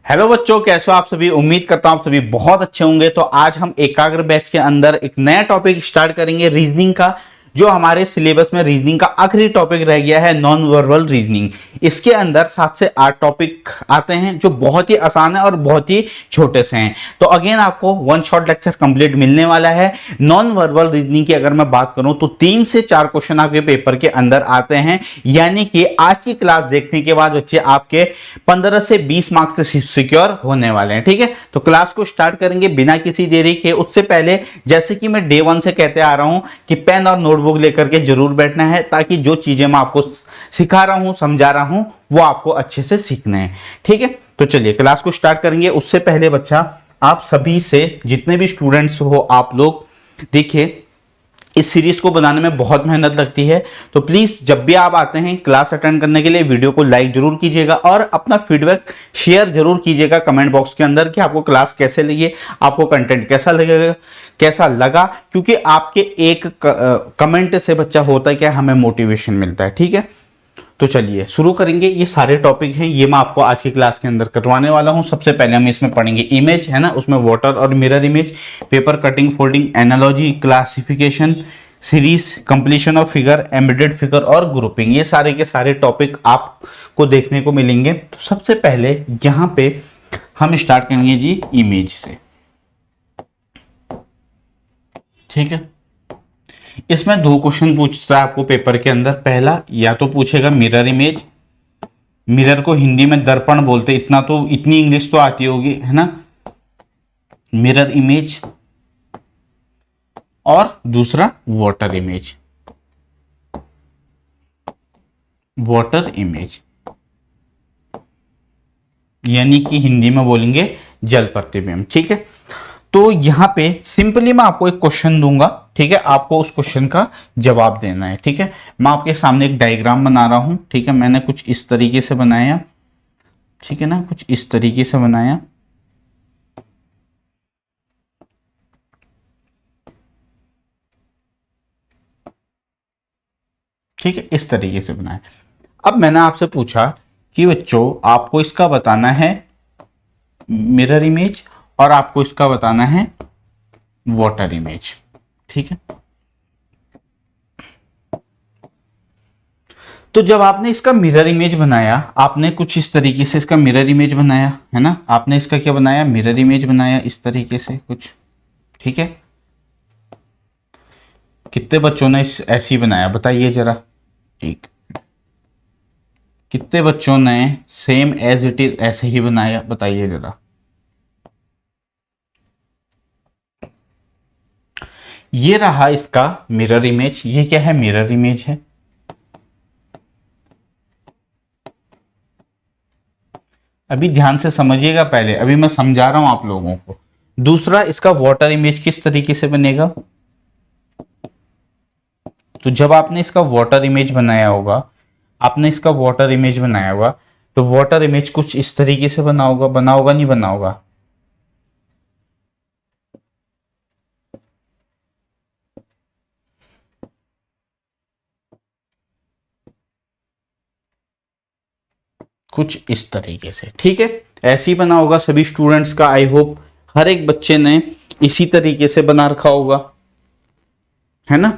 Hello बच्चों, कैसे हो आप सभी। उम्मीद करता हूं आप सभी बहुत अच्छे होंगे। तो आज हम एकाग्र बैच के अंदर एक नया टॉपिक स्टार्ट करेंगे रीजनिंग का, जो हमारे सिलेबस में रीजनिंग का आखिरी टॉपिक रह गया है, नॉन वर्बल रीजनिंग। इसके अंदर 7 से 8 टॉपिक आते हैं जो बहुत ही आसान है और बहुत ही छोटे से हैं। तो अगेन आपको वन शॉट लेक्चर कंप्लीट मिलने वाला है। नॉन वर्बल रीजनिंग की अगर मैं बात करूं तो 3 से 4 क्वेश्चन आपके पेपर के अंदर आते हैं, यानी कि आज की क्लास देखने के बाद बच्चे आपके 15 से 20 मार्क्स से सिक्योर होने वाले हैं। ठीक है, तो क्लास को स्टार्ट करेंगे बिना किसी देरी के। उससे पहले जैसे कि मैं डे 1 से कहते आ रहा हूं कि पेन और नोटबुक लेकर के जरूर बैठना है, ताकि जो चीजें मैं आपको सिखा रहा हूं, समझा रहा हूं, वो आपको अच्छे से सीखने हैं। ठीक है, तो चलिए क्लास को स्टार्ट करेंगे। उससे पहले बच्चा, आप सभी से, जितने भी स्टूडेंट्स हो आप लोग, देखिए इस सीरीज को बनाने में बहुत मेहनत लगती है। तो प्लीज जब भी आप आते हैं क्लास अटेंड करने के लिए, वीडियो को लाइक जरूर कीजिएगा और अपना फीडबैक शेयर जरूर कीजिएगा कमेंट बॉक्स के अंदर कि आपको क्लास कैसे लगी, आपको कंटेंट कैसा लगा, क्योंकि आपके एक कमेंट से बच्चा होता है क्या, हमें मोटिवेशन मिलता है। ठीक है, तो चलिए शुरू करेंगे। ये सारे टॉपिक हैं, ये मैं आपको आज की क्लास के अंदर करवाने वाला हूं। सबसे पहले हम इसमें पढ़ेंगे इमेज, है ना, उसमें वाटर और mirror image, paper cutting, folding, analogy, classification, series, completion of figure, embedded figure और ग्रुपिंग। ये सारे के सारे टॉपिक आपको देखने को मिलेंगे। तो सबसे पहले यहां पे हम स्टार्ट करेंगे जी इमेज से। ठीक है, इसमें 2 क्वेश्चन पूछता है आपको पेपर के अंदर। पहला या तो पूछेगा मिरर इमेज, मिरर को हिंदी में दर्पण बोलते, इतनी इंग्लिश तो आती होगी, है ना, मिरर इमेज। और दूसरा वाटर इमेज, वाटर इमेज यानी कि हिंदी में बोलेंगे जल प्रतिबिंब। ठीक है, तो यहां पे सिंपली मैं आपको एक क्वेश्चन दूंगा, ठीक है, आपको उस क्वेश्चन का जवाब देना है। ठीक है, मैं आपके सामने एक डायग्राम बना रहा हूं। ठीक है, मैंने कुछ इस तरीके से बनाया, ठीक है ना, कुछ इस तरीके से बनाया। ठीक है, इस तरीके से बनाया। अब मैंने आपसे पूछा कि बच्चों आपको इसका बताना है मिरर इमेज और आपको इसका बताना है वाटर इमेज। ठीक है, तो जब आपने इसका मिरर इमेज बनाया, आपने कुछ इस तरीके से इसका मिरर इमेज बनाया, है ना, आपने इसका क्या बनाया, मिरर इमेज बनाया इस तरीके से कुछ। ठीक है, कितने बच्चों ने इस ऐसी बनाया बताइए जरा। ठीक, कितने बच्चों ने सेम एज इट इज ऐसे ही बनाया बताइए जरा। ये रहा इसका मिरर इमेज। ये क्या है, मिरर इमेज है। अभी ध्यान से समझिएगा, पहले अभी मैं समझा रहा हूं आप लोगों को। दूसरा, इसका वाटर इमेज किस तरीके से बनेगा। तो जब आपने इसका वाटर इमेज बनाया होगा, तो वाटर इमेज कुछ इस तरीके से बना होगा नहीं बना होगा। कुछ इस तरीके से। ठीक है, ऐसे ही बना होगा सभी स्टूडेंट्स का। आई होप हर एक बच्चे ने इसी तरीके से बना रखा होगा, है ना।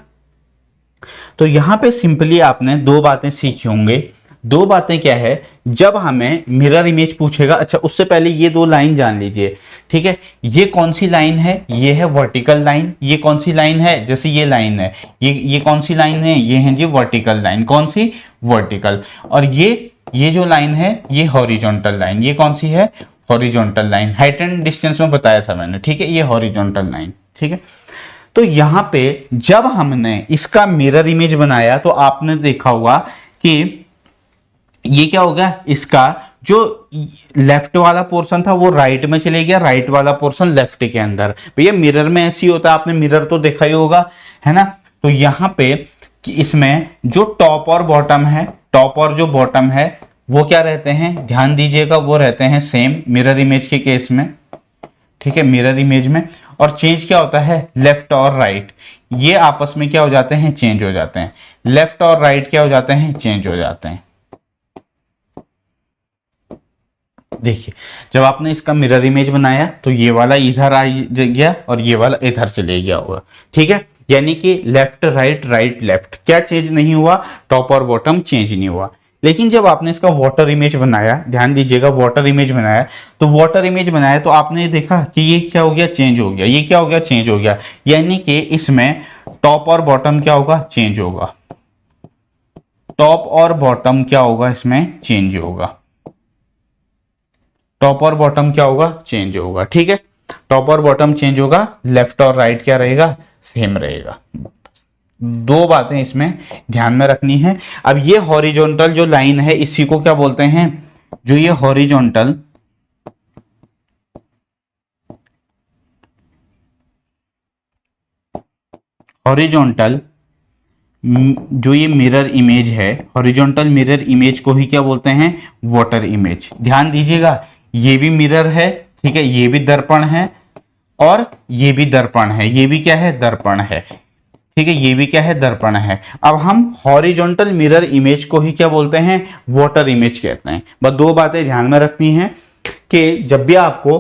तो यहां पे सिंपली आपने 2 बातें सीखी होंगे। 2 बातें क्या है, जब हमें मिरर इमेज पूछेगा, अच्छा उससे पहले ये 2 लाइन जान लीजिए। ठीक है, ये कौन सी लाइन है, ये है वर्टिकल लाइन। ये कौन सी लाइन है, जैसे ये लाइन है, ये कौन सी लाइन है, ये है जी वर्टिकल लाइन। कौन सी, वर्टिकल। और ये जो लाइन है, ये हॉरिजॉन्टल लाइन। ये कौन सी है, horizontal line. Height and distance में बताया था मैंने। ठीक है, ये हॉरिजॉन्टल लाइन। ठीक है, तो यहां पे जब हमने इसका मिरर इमेज बनाया तो आपने देखा होगा कि ये क्या होगा, इसका जो लेफ्ट वाला पोर्शन था वो राइट में चले गया, राइट वाला पोर्शन लेफ्ट के अंदर। भैया मिरर में ऐसी होता है, आपने मिरर तो देखा ही होगा, है ना। तो यहां पे कि इसमें जो टॉप और बॉटम है, टॉप और जो बॉटम है वो क्या रहते हैं, ध्यान दीजिएगा, वो रहते हैं सेम मिरर इमेज के केस में। ठीक है, मिरर इमेज में। और चेंज क्या होता है, लेफ्ट और राइट, ये आपस में क्या हो जाते हैं, चेंज हो जाते हैं। लेफ्ट और राइट क्या हो जाते हैं, चेंज हो जाते हैं। देखिए जब आपने इसका मिरर इमेज बनाया तो ये वाला इधर आ गया और ये वाला इधर चले गया होगा, ठीक है। यानी कि लेफ्ट राइट राइट लेफ्ट, क्या चेंज नहीं हुआ, टॉप और बॉटम चेंज नहीं हुआ। लेकिन जब आपने इसका वाटर इमेज बनाया, ध्यान दीजिएगा, वाटर इमेज बनाया, तो वाटर इमेज बनाया तो आपने देखा कि ये क्या हो गया, चेंज हो गया, ये क्या हो गया, चेंज हो गया। यानी कि इसमें टॉप और बॉटम क्या होगा, चेंज होगा। टॉप और बॉटम क्या होगा, इसमें चेंज होगा। टॉप और बॉटम क्या होगा, चेंज होगा, ठीक है। टॉप और बॉटम चेंज होगा, लेफ्ट और राइट क्या रहेगा, सेम रहेगा। दो बातें इसमें ध्यान में रखनी है। अब ये हॉरिजॉन्टल जो लाइन है इसी को क्या बोलते हैं, जो ये हॉरिजॉन्टल जो ये मिरर इमेज है, हॉरिजॉन्टल मिरर इमेज को ही क्या बोलते हैं, वाटर इमेज। ध्यान दीजिएगा, ये भी मिरर है, ठीक है, ये भी दर्पण है और ये भी दर्पण है, ये भी क्या है, दर्पण है, ठीक है, ये भी क्या है, दर्पण है। अब हम हॉरिजॉन्टल मिरर इमेज को ही क्या बोलते हैं, वाटर इमेज कहते हैं। बस दो बातें ध्यान में रखनी है कि जब भी आपको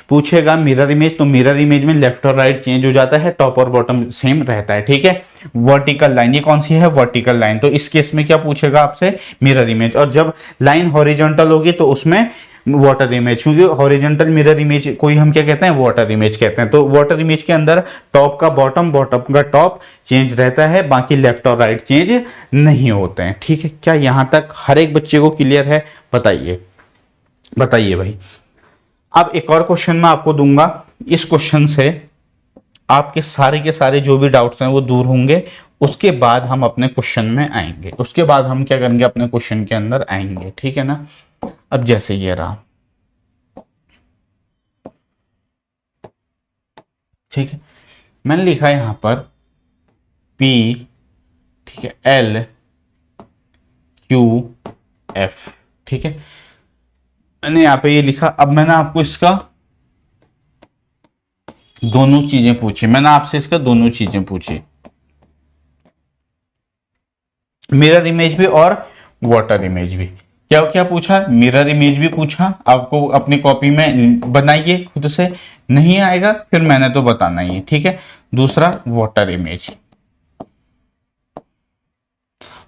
पूछेगा मिरर इमेज, तो मिरर इमेज में लेफ्ट और राइट चेंज हो जाता है, टॉप और बॉटम सेम रहता है, ठीक है। वर्टिकल लाइन, ये कौन सी है, वर्टिकल लाइन, तो इस केस में क्या पूछेगा आपसे, मिरर इमेज। और जब लाइन हॉरिजॉन्टल होगी तो उसमें वाटर इमेज, क्योंकि हॉरिजॉन्टल मिरर इमेज को ही हम क्या कहते हैं, वाटर इमेज कहते हैं। तो वाटर इमेज के अंदर टॉप का बॉटम, बॉटम का टॉप चेंज रहता है, बाकी लेफ्ट और राइट चेंज नहीं होते हैं, ठीक है। क्या यहां तक हर एक बच्चे को क्लियर है, बताइए, बताइए भाई। अब एक और क्वेश्चन मैं आपको दूंगा, इस क्वेश्चन से आपके सारे के सारे जो भी डाउट्स हैं वो दूर होंगे। उसके बाद हम अपने क्वेश्चन में आएंगे, उसके बाद हम क्या करेंगे, अपने क्वेश्चन के अंदर आएंगे, ठीक है ना। अब जैसे ये रहा, ठीक है, मैंने लिखा है यहां पर P, ठीक है, L Q F, ठीक है, मैंने यहां पे ये लिखा। अब मैंने आपको इसका दोनों चीजें पूछी, मैंने आपसे इसका दोनों चीजें पूछी, मिरर इमेज भी और वाटर इमेज भी। क्या क्या पूछा, मिरर इमेज भी पूछा, आपको अपनी कॉपी में बनाइए खुद से, नहीं आएगा फिर मैंने तो बताना ही है, ठीक है। दूसरा वाटर इमेज,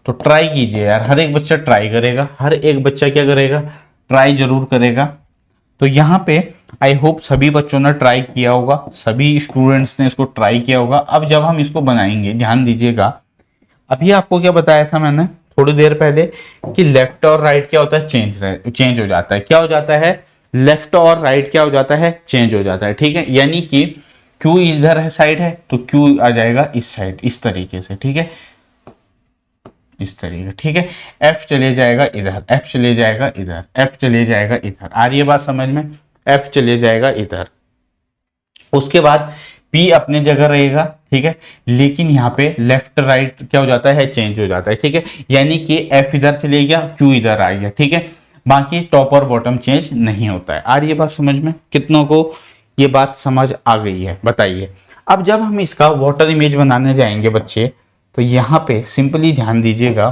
तो ट्राई कीजिए यार, हर एक बच्चा ट्राई करेगा, हर एक बच्चा क्या करेगा, ट्राई जरूर करेगा। तो यहाँ पे आई होप सभी बच्चों ने ट्राई किया होगा, सभी स्टूडेंट्स ने इसको ट्राई किया होगा। अब जब हम इसको बनाएंगे, ध्यान दीजिएगा, अभी आपको क्या बताया था मैंने थोड़ी देर पहले कि लेफ्ट और राइट क्या होता है, चेंज हो जाता है। क्या हो जाता है, लेफ्ट और राइट क्या हो जाता है, चेंज हो जाता है, ठीक है। यानी कि Q इधर है साइड है तो Q आ जाएगा इस साइड, इस तरीके से, ठीक है, इस तरीके, ठीक है। F चले जाएगा इधर, F चले जाएगा इधर, F चले जाएगा इधर, आ रही है बात समझ में, F चले जाएगा इधर। उसके बाद P अपने जगह रहेगा, ठीक है, लेकिन यहाँ पे लेफ्ट राइट क्या हो जाता है, चेंज हो जाता है, ठीक है। यानी कि F इधर चले गया, Q इधर आ गया, ठीक है। बाकी टॉप और बॉटम चेंज नहीं होता है। आ रही है बात समझ में, कितनों को ये बात समझ आ गई है, बताइए। अब जब हम इसका वाटर इमेज बनाने जाएंगे बच्चे, तो यहाँ पे सिंपली ध्यान दीजिएगा,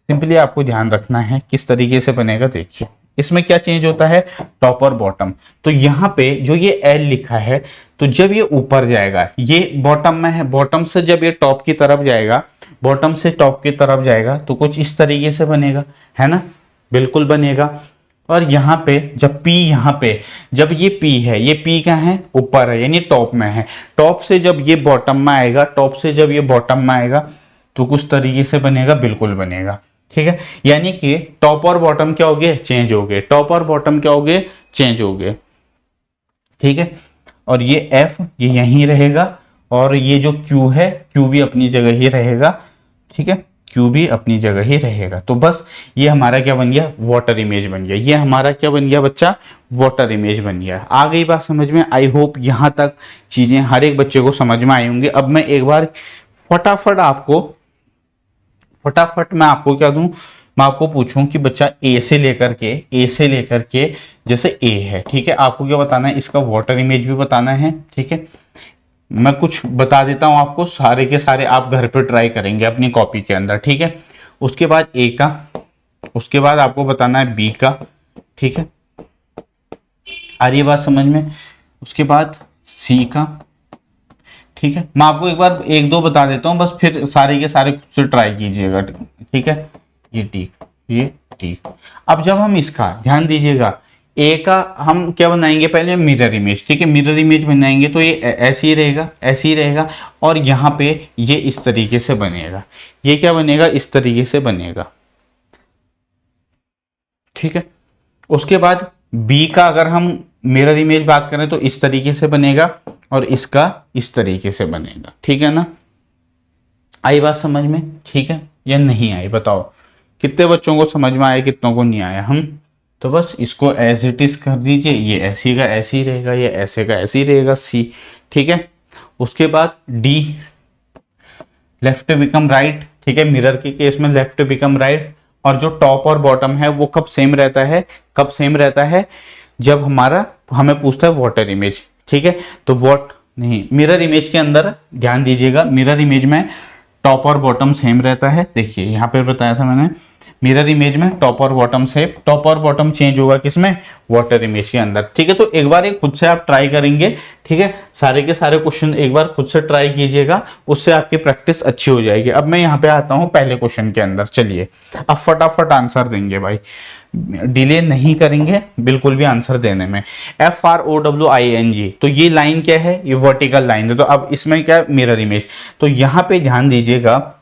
सिंपली आपको ध्यान रखना है किस तरीके से बनेगा। देखिए इसमें क्या चेंज होता है, टॉप और बॉटम। तो यहाँ पे जो ये L लिखा है, तो जब ये ऊपर जाएगा, ये बॉटम में है, बॉटम से जब ये टॉप की तरफ जाएगा, बॉटम से टॉप की तरफ जाएगा तो कुछ इस तरीके से बनेगा, है ना, बिल्कुल बनेगा। और यहाँ पे जब P, यहाँ पे जब ये P है, ये P क्या है, ऊपर है, यानी टॉप में है। टॉप से जब ये बॉटम में आएगा, टॉप से जब ये बॉटम में आएगा तो कुछ तरीके से बनेगा, बिल्कुल बनेगा, ठीक है। यानी कि टॉप और बॉटम क्या हो गए, चेंज हो गए, टॉप और बॉटम क्या हो गए, चेंज हो गए, ठीक है। और ये F ये यहीं रहेगा, और ये जो Q है, Q भी अपनी जगह ही रहेगा, ठीक है, Q भी अपनी जगह ही रहेगा। तो बस ये हमारा क्या बन गया, वाटर इमेज बन गया। ये हमारा क्या बन गया बच्चा, वाटर इमेज बन गया। आ गई बात समझ में, आई होप यहाँ तक चीजें हर एक बच्चे को समझ में आई होंगी। अब मैं एक बार फटाफट मैं आपको क्या दूं, मैं आपको पूछूं कि बच्चा ए से लेकर के जैसे ए है, ठीक है, आपको क्या बताना है, इसका वाटर इमेज भी बताना है, ठीक है। मैं कुछ बता देता हूं आपको, सारे के सारे आप घर पे ट्राई करेंगे अपनी कॉपी के अंदर, ठीक है। उसके बाद ए का, उसके बाद आपको बताना है बी का, ठीक है, आ रही है बात समझ में। उसके बाद सी का, ठीक है, मैं आपको एक बार एक दो बता देता हूं, बस फिर सारे के सारे खुद से ट्राई कीजिएगा, ठीक है। ये टी, ये टी। अब जब हम इसका ध्यान दीजिएगा, ए का हम क्या बनाएंगे, पहले मिरर इमेज, ठीक है, मिरर इमेज बनाएंगे तो ये ऐसे ही रहेगा, ऐसे ही रहेगा, और यहाँ पे ये इस तरीके से बनेगा, ये क्या बनेगा, इस तरीके से बनेगा, ठीक है। उसके बाद बी का अगर हम मिरर इमेज बात करें तो इस तरीके से बनेगा, और इसका इस तरीके से बनेगा, ठीक है ना। आई बात समझ में, ठीक है, या नहीं आई बताओ, कितने बच्चों को समझ में आया, कितनों को नहीं आया। हम तो बस इसको एज इट इज कर दीजिए, ये ऐसी का ऐसे ही रहेगा, ये ऐसे का ऐसे ही रहेगा, सी, ठीक है। उसके बाद डी, लेफ्ट बिकम राइट, ठीक है, मिरर के केस में लेफ्ट बिकम राइट, और जो टॉप और बॉटम है वो कब सेम रहता है, कब सेम रहता है, जब हमारा हमें पूछता है वाटर इमेज, ठीक है। तो वॉट नहीं, मिरर इमेज के अंदर ध्यान दीजिएगा, मिरर इमेज में टॉप और बॉटम सेम रहता है। देखिए यहाँ पे बताया था मैंने, मिरर इमेज में टॉप और बॉटम से, टॉप और बॉटम चेंज होगा किसमें, वाटर इमेज के अंदर, ठीक है। तो एक बार ये खुद से आप ट्राई करेंगे, ठीक है, सारे के सारे क्वेश्चन एक बार खुद से ट्राई कीजिएगा, उससे आपकी प्रैक्टिस अच्छी हो जाएगी। अब मैं यहाँ पे आता हूँ पहले क्वेश्चन के अंदर, चलिए अब फटाफट आंसर देंगे भाई, डिले नहीं करेंगे बिल्कुल भी आंसर देने में। FROWING, तो ये लाइन क्या है, ये वर्टिकल लाइन है, तो अब इसमें क्या, मिरर इमेज। तो यहाँ पे ध्यान दीजिएगा,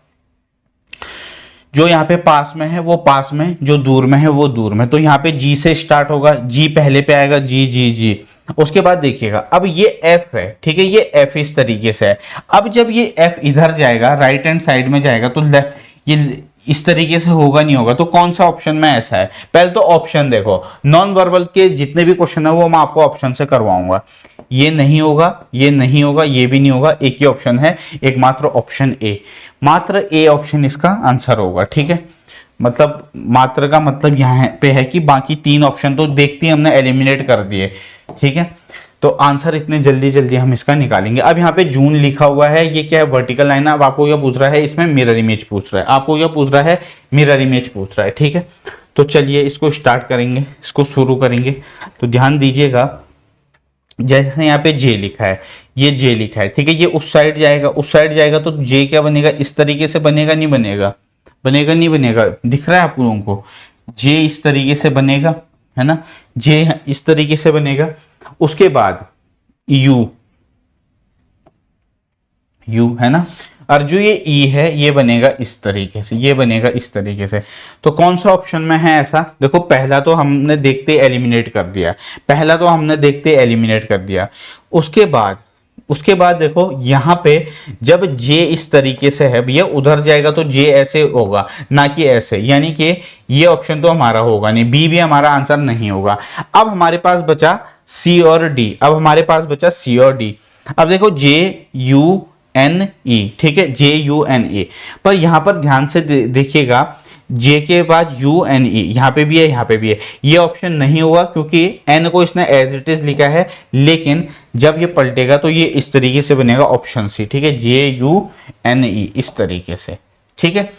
जो यहाँ पे पास में है वो पास में, जो दूर में है वो दूर में, तो यहाँ पे जी से स्टार्ट होगा, जी पहले पे आएगा, जी जी जी। उसके बाद देखिएगा, अब ये F है, ठीक है, ये F इस तरीके से है। अब जब ये F इधर जाएगा, राइट हैंड साइड में जाएगा, तो ये इस तरीके से होगा नहीं होगा, तो कौन सा ऑप्शन में ऐसा है, पहले तो ऑप्शन देखो, नॉन वर्बल के जितने भी क्वेश्चन है वो मैं आपको ऑप्शन से करवाऊंगा। ये नहीं होगा, ये नहीं होगा, ये भी नहीं होगा, एक ही ऑप्शन है, एक मात्र ऑप्शन ए, मात्र ए ऑप्शन इसका आंसर होगा, ठीक है। मतलब मात्र का मतलब यहाँ पे है कि बाकी तीन ऑप्शन तो देखते ही हमने एलिमिनेट कर दिए, ठीक है। तो आंसर इतने जल्दी जल्दी हम इसका निकालेंगे। अब यहाँ पे जून लिखा हुआ है, ये क्या है, वर्टिकल लाइन है। अब आपको क्या पूछ रहा है, इसमें मिरर इमेज पूछ रहा है, आपको क्या पूछ रहा है, मिरर इमेज पूछ रहा है, ठीक है। तो चलिए इसको स्टार्ट करेंगे, इसको शुरू करेंगे। तो ध्यान दीजिएगा, जैसे यहाँ पे जे लिखा है, ये जे लिखा है, ठीक है, ये उस साइड जाएगा, उस साइड जाएगा, तो जे क्या बनेगा, इस तरीके से बनेगा, नहीं बनेगा, बनेगा नहीं बनेगा, दिख रहा है आप लोगों को, जे इस तरीके से बनेगा, है ना, जे इस तरीके से बनेगा। उसके बाद यू, यू है ना, और जो ये ई है ये बनेगा इस तरीके से, ये बनेगा इस तरीके से। तो कौन सा ऑप्शन में है ऐसा, देखो पहला तो हमने देखते एलिमिनेट कर दिया, पहला तो हमने देखते एलिमिनेट कर दिया। उसके बाद देखो यहाँ पे जब जे इस तरीके से है, भैया उधर जाएगा तो जे ऐसे होगा, ना कि ऐसे, यानी कि ये ऑप्शन तो हमारा होगा नहीं, बी भी हमारा आंसर नहीं होगा। अब हमारे पास बचा सी और डी, अब हमारे पास बचा सी और डी। अब देखो JUNE, ठीक है, JUNE, पर यहां पर ध्यान से देखिएगा, जे के बाद UNE यहाँ पे भी है, यहाँ पे भी है, ये ऑप्शन नहीं होगा क्योंकि एन को इसने एज इट इज लिखा है, लेकिन जब ये पलटेगा तो ये इस तरीके से बनेगा, ऑप्शन सी, ठीक है, JUNE इस तरीके से, ठीक है,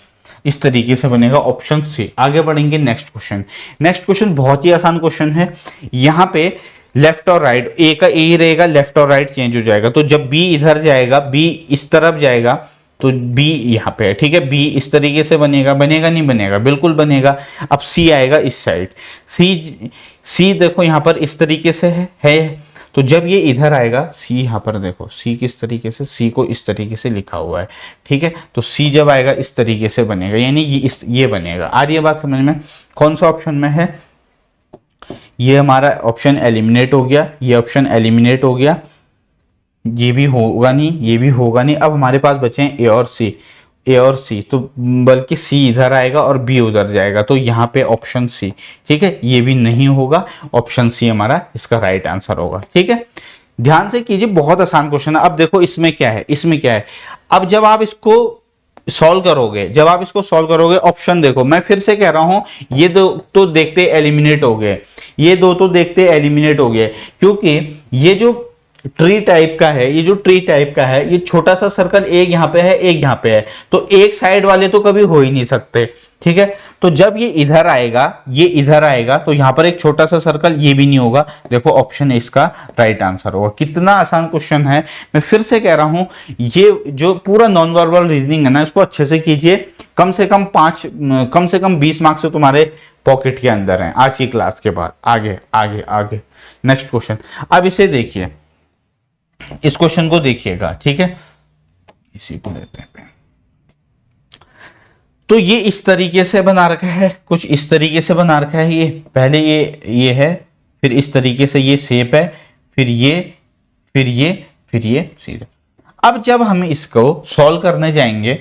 इस तरीके से बनेगा ऑप्शन सी। आगे बढ़ेंगे नेक्स्ट क्वेश्चन। नेक्स्ट क्वेश्चन बहुत ही आसान क्वेश्चन है। यहाँ पे लेफ्ट और राइट, ए का ए ही रहेगा, लेफ्ट और राइट चेंज हो जाएगा, तो जब बी इधर जाएगा, बी इस तरफ जाएगा, तो बी यहाँ पे है, ठीक है, बी इस तरीके से बनेगा, बनेगा नहीं बनेगा, बिल्कुल बनेगा। अब सी आएगा इस साइड, सी देखो यहाँ पर इस तरीके से है, तो जब ये इधर आएगा, सी यहाँ पर देखो, सी किस तरीके से, सी को इस तरीके से लिखा हुआ है, ठीक है, तो सी जब आएगा इस तरीके से बनेगा, यानी ये बनेगा। आ रही है बात समझ में, कौन सा ऑप्शन में है, ये हमारा ऑप्शन एलिमिनेट हो गया, ये ऑप्शन एलिमिनेट हो गया, ये भी होगा नहीं, ये भी होगा नहीं। अब हमारे पास बचे हैं ए और सी, ए और सी, तो बल्कि सी इधर आएगा और बी उधर जाएगा, तो यहाँ पे ऑप्शन सी, ठीक है, ये भी नहीं होगा, ऑप्शन सी हमारा इसका राइट आंसर होगा, ठीक है। ध्यान से कीजिए, बहुत आसान क्वेश्चन है। अब देखो इसमें क्या है, इसमें क्या है, अब जब आप इसको सॉल्व करोगे, जब आप इसको सॉल्व करोगे, ऑप्शन देखो, मैं फिर से कह रहा हूं, ये दो तो देखते एलिमिनेट हो गए, ये दो तो देखते एलिमिनेट हो गए, क्योंकि ये जो ट्री टाइप का है, ये जो ट्री टाइप का है, ये छोटा सा सर्कल एक यहाँ पे है, एक यहाँ पे है, तो एक साइड वाले तो कभी हो ही नहीं सकते, ठीक है। तो जब ये इधर आएगा, ये इधर आएगा, तो यहाँ पर एक छोटा सा सर्कल, ये भी नहीं होगा। देखो ऑप्शन इसका राइट आंसर होगा। कितना आसान क्वेश्चन है, मैं फिर से कह रहा हूं, ये जो पूरा नॉन वर्बल रीजनिंग है ना, इसको अच्छे से कीजिए। कम से कम 20 मार्क्स तो तुम्हारे पॉकेट के अंदर हैं आज की क्लास के बाद। आगे आगे आगे नेक्स्ट क्वेश्चन। अब इसे देखिए, इस क्वेश्चन को देखिएगा, ठीक है, इसी को लेते हैं। तो ये इस तरीके से बना रखा है, कुछ इस तरीके से बना रखा है। ये पहले ये है, फिर इस तरीके से ये शेप है, फिर ये सीधा। अब जब हम इसको सॉल्व करने जाएंगे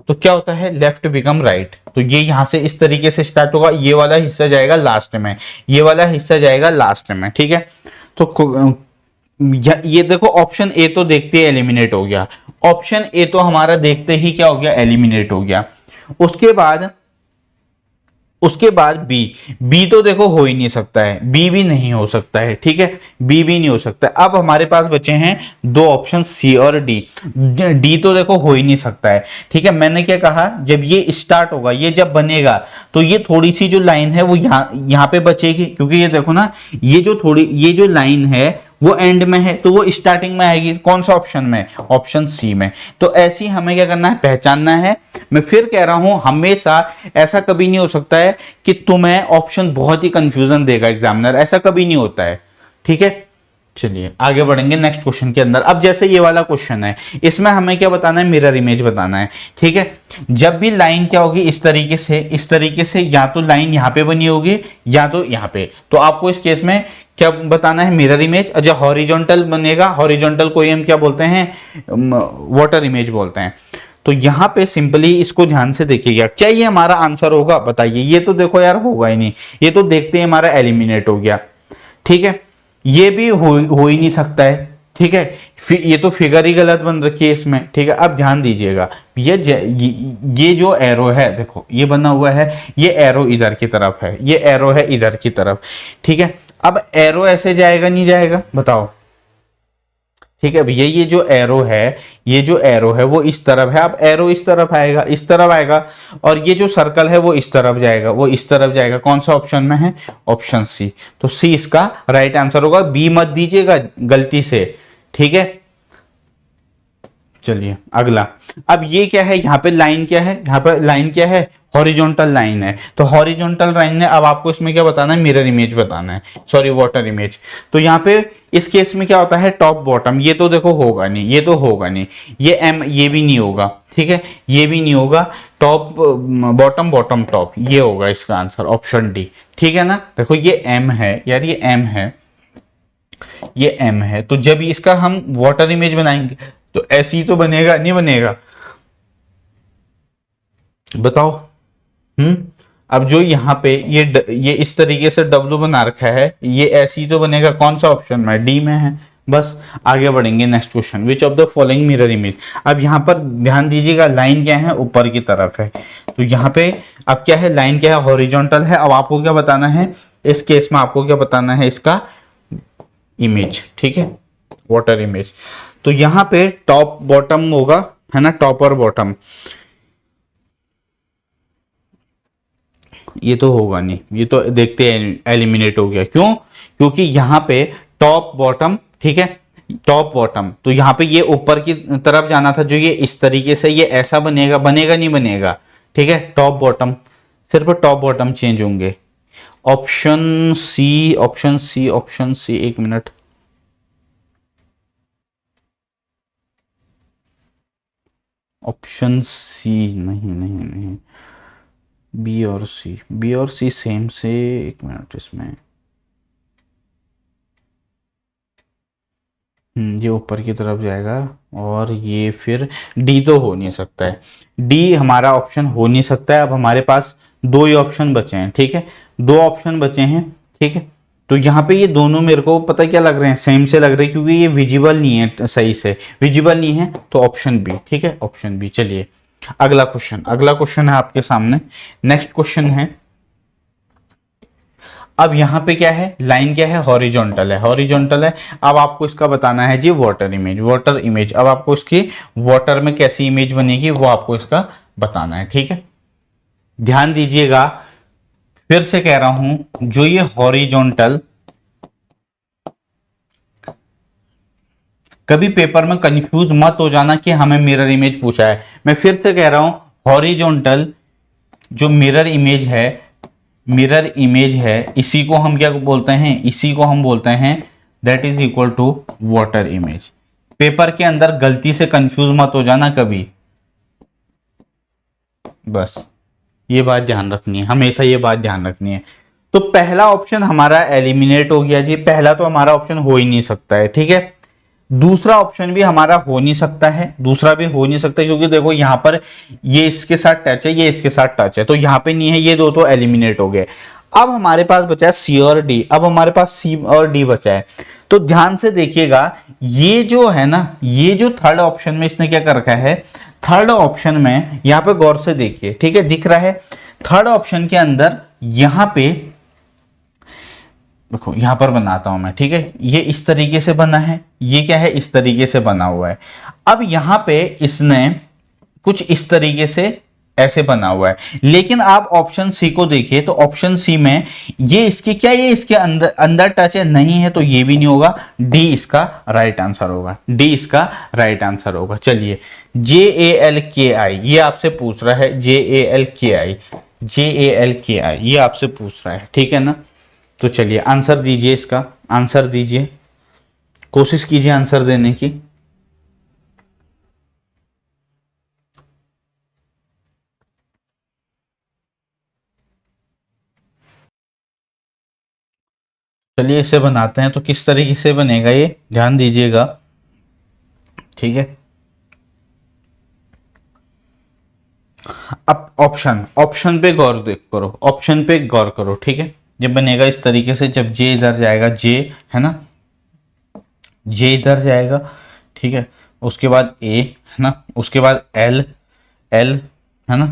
तो क्या होता है, लेफ्ट बिकम राइट। तो ये यहां से इस तरीके से स्टार्ट होगा, ये वाला हिस्सा जाएगा लास्ट में, ये वाला हिस्सा जाएगा लास्ट में, ठीक है। तो ये देखो ऑप्शन ए तो देखते ही एलिमिनेट हो गया, ऑप्शन ए तो हमारा देखते ही क्या हो गया, एलिमिनेट हो गया। उसके बाद बी तो देखो हो ही नहीं सकता है, बी भी नहीं हो सकता है, ठीक है, बी भी नहीं हो सकता है। अब हमारे पास बचे हैं दो ऑप्शन, सी और डी। डी तो देखो हो ही नहीं सकता है, ठीक है। मैंने क्या कहा, जब ये स्टार्ट होगा, ये जब बनेगा, तो ये थोड़ी सी जो लाइन है वो यहाँ पे बचेगी, क्योंकि ये देखो ना, ये जो लाइन है वो एंड में है, तो वो स्टार्टिंग में आएगी। कौन सा ऑप्शन में, ऑप्शन सी में। तो ऐसी हमें क्या करना है, पहचानना है। मैं फिर कह रहा हूं, हमेशा ऐसा कभी नहीं हो सकता है कि तुम्हें ऑप्शन बहुत ही कंफ्यूजन देगा एग्जामिनर, ऐसा कभी नहीं होता है, ठीक है। चलिए आगे बढ़ेंगे नेक्स्ट क्वेश्चन के अंदर। अब जैसे ये वाला क्वेश्चन है, इसमें हमें क्या बताना है, मिरर इमेज बताना है, ठीक है। जब भी लाइन क्या होगी, इस तरीके से या तो लाइन यहाँ पे बनी होगी या तो यहाँ पे, तो आपको इस केस में क्या बताना है, मिरर इमेज। अच्छा, हॉरिजॉन्टल बनेगा, हॉरिजॉन्टल को हम क्या बोलते हैं, वाटर इमेज बोलते हैं। तो यहाँ पे सिंपली इसको ध्यान से देखिएगा, क्या ये हमारा आंसर होगा, बताइए। ये तो देखो यार होगा ही नहीं, ये तो देखते ही हमारा एलिमिनेट हो गया, ठीक है। ये भी हो ही नहीं सकता है, ठीक है। ये तो फिगर ही गलत बन रखी है इसमें, ठीक है। अब ध्यान दीजिएगा, ये जो एरो है, देखो ये बना हुआ है, ये एरो इधर की तरफ है, ये एरो है इधर की तरफ, ठीक है। अब एरो ऐसे जाएगा नहीं जाएगा, बताओ, ठीक है भैया। ये जो एरो है वो इस तरफ है, अब एरो इस तरफ आएगा, और ये जो सर्कल है वो इस तरफ जाएगा, कौन सा ऑप्शन में है, ऑप्शन सी। तो सी इसका राइट आंसर होगा, बी मत दीजिएगा गलती से, ठीक है। चलिए अगला। अब ये क्या है, यहाँ पे लाइन क्या है, हॉरिजॉन्टल लाइन है। तो हॉरिजॉन्टल लाइन है, अब आपको इसमें क्या बताना है, मिरर इमेज बताना है, सॉरी वाटर इमेज। तो यहाँ पे इस केस में क्या होता है, टॉप बॉटम। ये तो देखो होगा नहीं, ये एम, ये भी नहीं होगा, ठीक है, ये भी नहीं होगा। टॉप बॉटम, बॉटम टॉप, ये होगा इसका आंसर, ऑप्शन डी, ठीक है ना। देखो ये एम है यार, ये एम है, तो जब इसका हम वाटर इमेज बनाएंगे तो ऐसी तो बनेगा, नहीं बनेगा, बताओ। अब जो यहाँ पे ये इस तरीके से डब्लू बना रखा है, ये ऐसी तो बनेगा, कौन सा ऑप्शन में, डी में है। बस आगे बढ़ेंगे next question, which of the following mirror image. अब यहाँ पर ध्यान दीजिएगा, लाइन क्या है, ऊपर की तरफ है। तो यहाँ पे अब क्या है, लाइन क्या है, हॉरिजॉन्टल है। अब आपको क्या बताना है, इस केस में आपको क्या बताना है, इसका इमेज, ठीक है, वाटर इमेज। तो यहाँ पे टॉप बॉटम होगा, है ना, टॉप और बॉटम। ये तो होगा नहीं, ये तो देखते एलिमिनेट हो गया। क्यों, क्योंकि यहाँ पे टॉप बॉटम, ठीक है, टॉप बॉटम। तो यहाँ पे ये ऊपर की तरफ जाना था, जो ये इस तरीके से, ये ऐसा बनेगा नहीं बनेगा, ठीक है। टॉप बॉटम, सिर्फ टॉप बॉटम चेंज होंगे। ऑप्शन सी, एक मिनट, ऑप्शन सी नहीं, बी और सी सेम से, एक मिनट, इसमें ये ऊपर की तरफ जाएगा, और ये फिर डी तो हो नहीं सकता है, डी हमारा ऑप्शन हो नहीं सकता है। अब हमारे पास दो ही ऑप्शन बचे हैं, ठीक है, दो ऑप्शन बचे हैं, ठीक है। तो यहाँ पे ये दोनों मेरे को पता क्या लग रहे हैं, सेम से लग रहे हैं, क्योंकि ये विजिबल नहीं है, सही से विजिबल नहीं है, तो ऑप्शन बी, ठीक है, ऑप्शन बी। चलिए अगला क्वेश्चन है आपके सामने। नेक्स्ट क्वेश्चन है, अब यहाँ पे क्या है, लाइन क्या है, हॉरिजॉन्टल है, हॉरिजॉन्टल है। अब आपको इसका बताना है जी वाटर इमेज, वाटर इमेज। अब आपको इसकी वाटर में कैसी इमेज बनेगी वो आपको इसका बताना है, ठीक है। ध्यान दीजिएगा, फिर से कह रहा हूं, जो ये हॉरिजॉन्टल, कभी पेपर में कंफ्यूज मत हो जाना कि हमें मिरर इमेज पूछा है। मैं फिर से कह रहा हूं, हॉरिजॉन्टल जो मिरर इमेज है, मिरर इमेज है, इसी को हम क्या बोलते हैं, इसी को हम बोलते हैं that is equal to water image. Paper के अंदर गलती से कंफ्यूज मत हो जाना कभी, बस ये बात ध्यान रखनी है, हमेशा ये बात ध्यान रखनी है। तो पहला ऑप्शन हमारा एलिमिनेट हो गया जी, पहला तो हमारा ऑप्शन हो ही नहीं सकता है, ठीक है। दूसरा ऑप्शन भी हमारा हो नहीं सकता है, दूसरा भी हो नहीं सकता, क्योंकि देखो यहां पर ये इसके साथ टच है, ये इसके साथ टच है, तो यहां पे नहीं है, ये दो तो एलिमिनेट हो गए। अब हमारे पास बचा है सी और डी, अब हमारे पास सी और डी बचा है। तो ध्यान से देखिएगा, ये जो है ना, ये जो थर्ड ऑप्शन में इसने क्या कर रखा है, थर्ड ऑप्शन में यहां पे गौर से देखिए, ठीक है, दिख रहा है थर्ड ऑप्शन के अंदर, यहां पे देखो, यहां पर बनाता हूं मैं, ठीक है, ये इस तरीके से बना है, ये क्या है, इस तरीके से बना हुआ है। अब यहां पे इसने कुछ इस तरीके से ऐसे बना हुआ है, लेकिन आप ऑप्शन सी को देखिए, तो ऑप्शन सी में ये इसके क्या, ये इसके अंदर अंदर टच है, नहीं है, तो ये भी नहीं होगा, डी इसका राइट आंसर होगा, डी इसका राइट आंसर होगा। चलिए, JALKI ये आपसे पूछ रहा है, JALKI, JALKI ये आपसे पूछ रहा है, ठीक है ना। तो चलिए आंसर दीजिए, इसका आंसर दीजिए, कोशिश कीजिए आंसर देने की। चलिए इसे बनाते हैं, तो किस तरीके से बनेगा ये ध्यान दीजिएगा, ठीक है। अब ऑप्शन पे गौर करो, ऑप्शन पे गौर करो, ठीक है। जब बनेगा इस तरीके से, जब जे इधर जाएगा, जे है ना, जे इधर जाएगा, ठीक है, उसके बाद ए है ना, उसके बाद एल, एल है ना,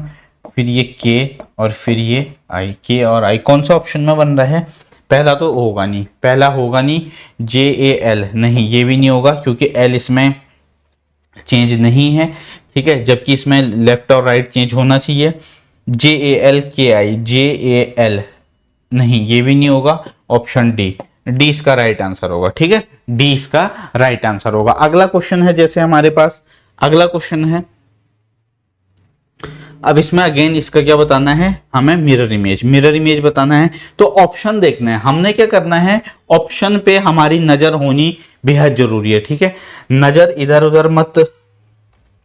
फिर ये के और फिर ये आई, के और आई। कौन सा ऑप्शन में बन रहा है, पहला तो होगा नहीं, पहला होगा नहीं, JAL नहीं, ये भी नहीं होगा क्योंकि एल इसमें चेंज नहीं है, ठीक है, जबकि इसमें लेफ्ट और राइट चेंज होना चाहिए। JALKI, JAL नहीं, ये भी नहीं होगा, ऑप्शन डी, डी इसका राइट आंसर होगा, ठीक है, डी इसका राइट आंसर होगा। अगला क्वेश्चन है, जैसे हमारे पास अगला क्वेश्चन है, अब इसमें अगेन इसका क्या बताना है, हमें मिरर इमेज, मिरर इमेज बताना है। तो ऑप्शन देखना है, हमने क्या करना है, ऑप्शन पे हमारी नजर होनी बेहद जरूरी है, ठीक है। नजर इधर उधर मत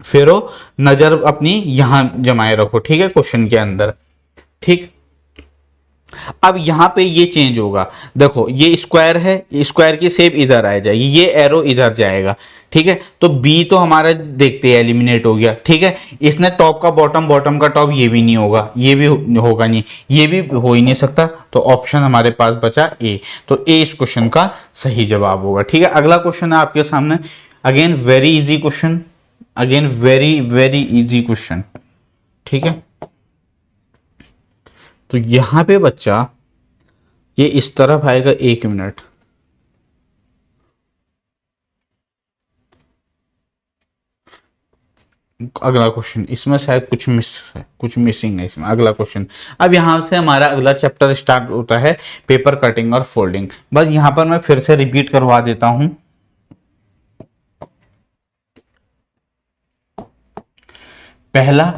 फेरो, नजर अपनी यहां जमाए रखो, ठीक है, क्वेश्चन के अंदर, ठीक। अब यहां पे ये चेंज होगा, देखो ये स्क्वायर है, स्क्वायर की शेप इधर आ जाएगी, ये एरो इधर जाएगा, ठीक है। तो बी तो हमारा देखते हैं एलिमिनेट हो गया, ठीक है। इसने टॉप का बॉटम, बॉटम का टॉप, ये भी नहीं होगा, ये भी होगा नहीं, ये भी हो ही नहीं सकता, तो ऑप्शन हमारे पास बचा ए, तो ए इस क्वेश्चन का सही जवाब होगा, ठीक है। अगला क्वेश्चन है आपके सामने, again very easy question, again very very easy question, ठीक है। तो यहां पे बच्चा ये इस तरफ आएगा, 1 मिनट, अगला क्वेश्चन, इसमें शायद कुछ मिस है, कुछ मिसिंग है इसमें, अगला क्वेश्चन। अब यहां से हमारा अगला चैप्टर स्टार्ट होता है, पेपर कटिंग और फोल्डिंग। बस यहां पर मैं फिर से रिपीट करवा देता हूं, पहला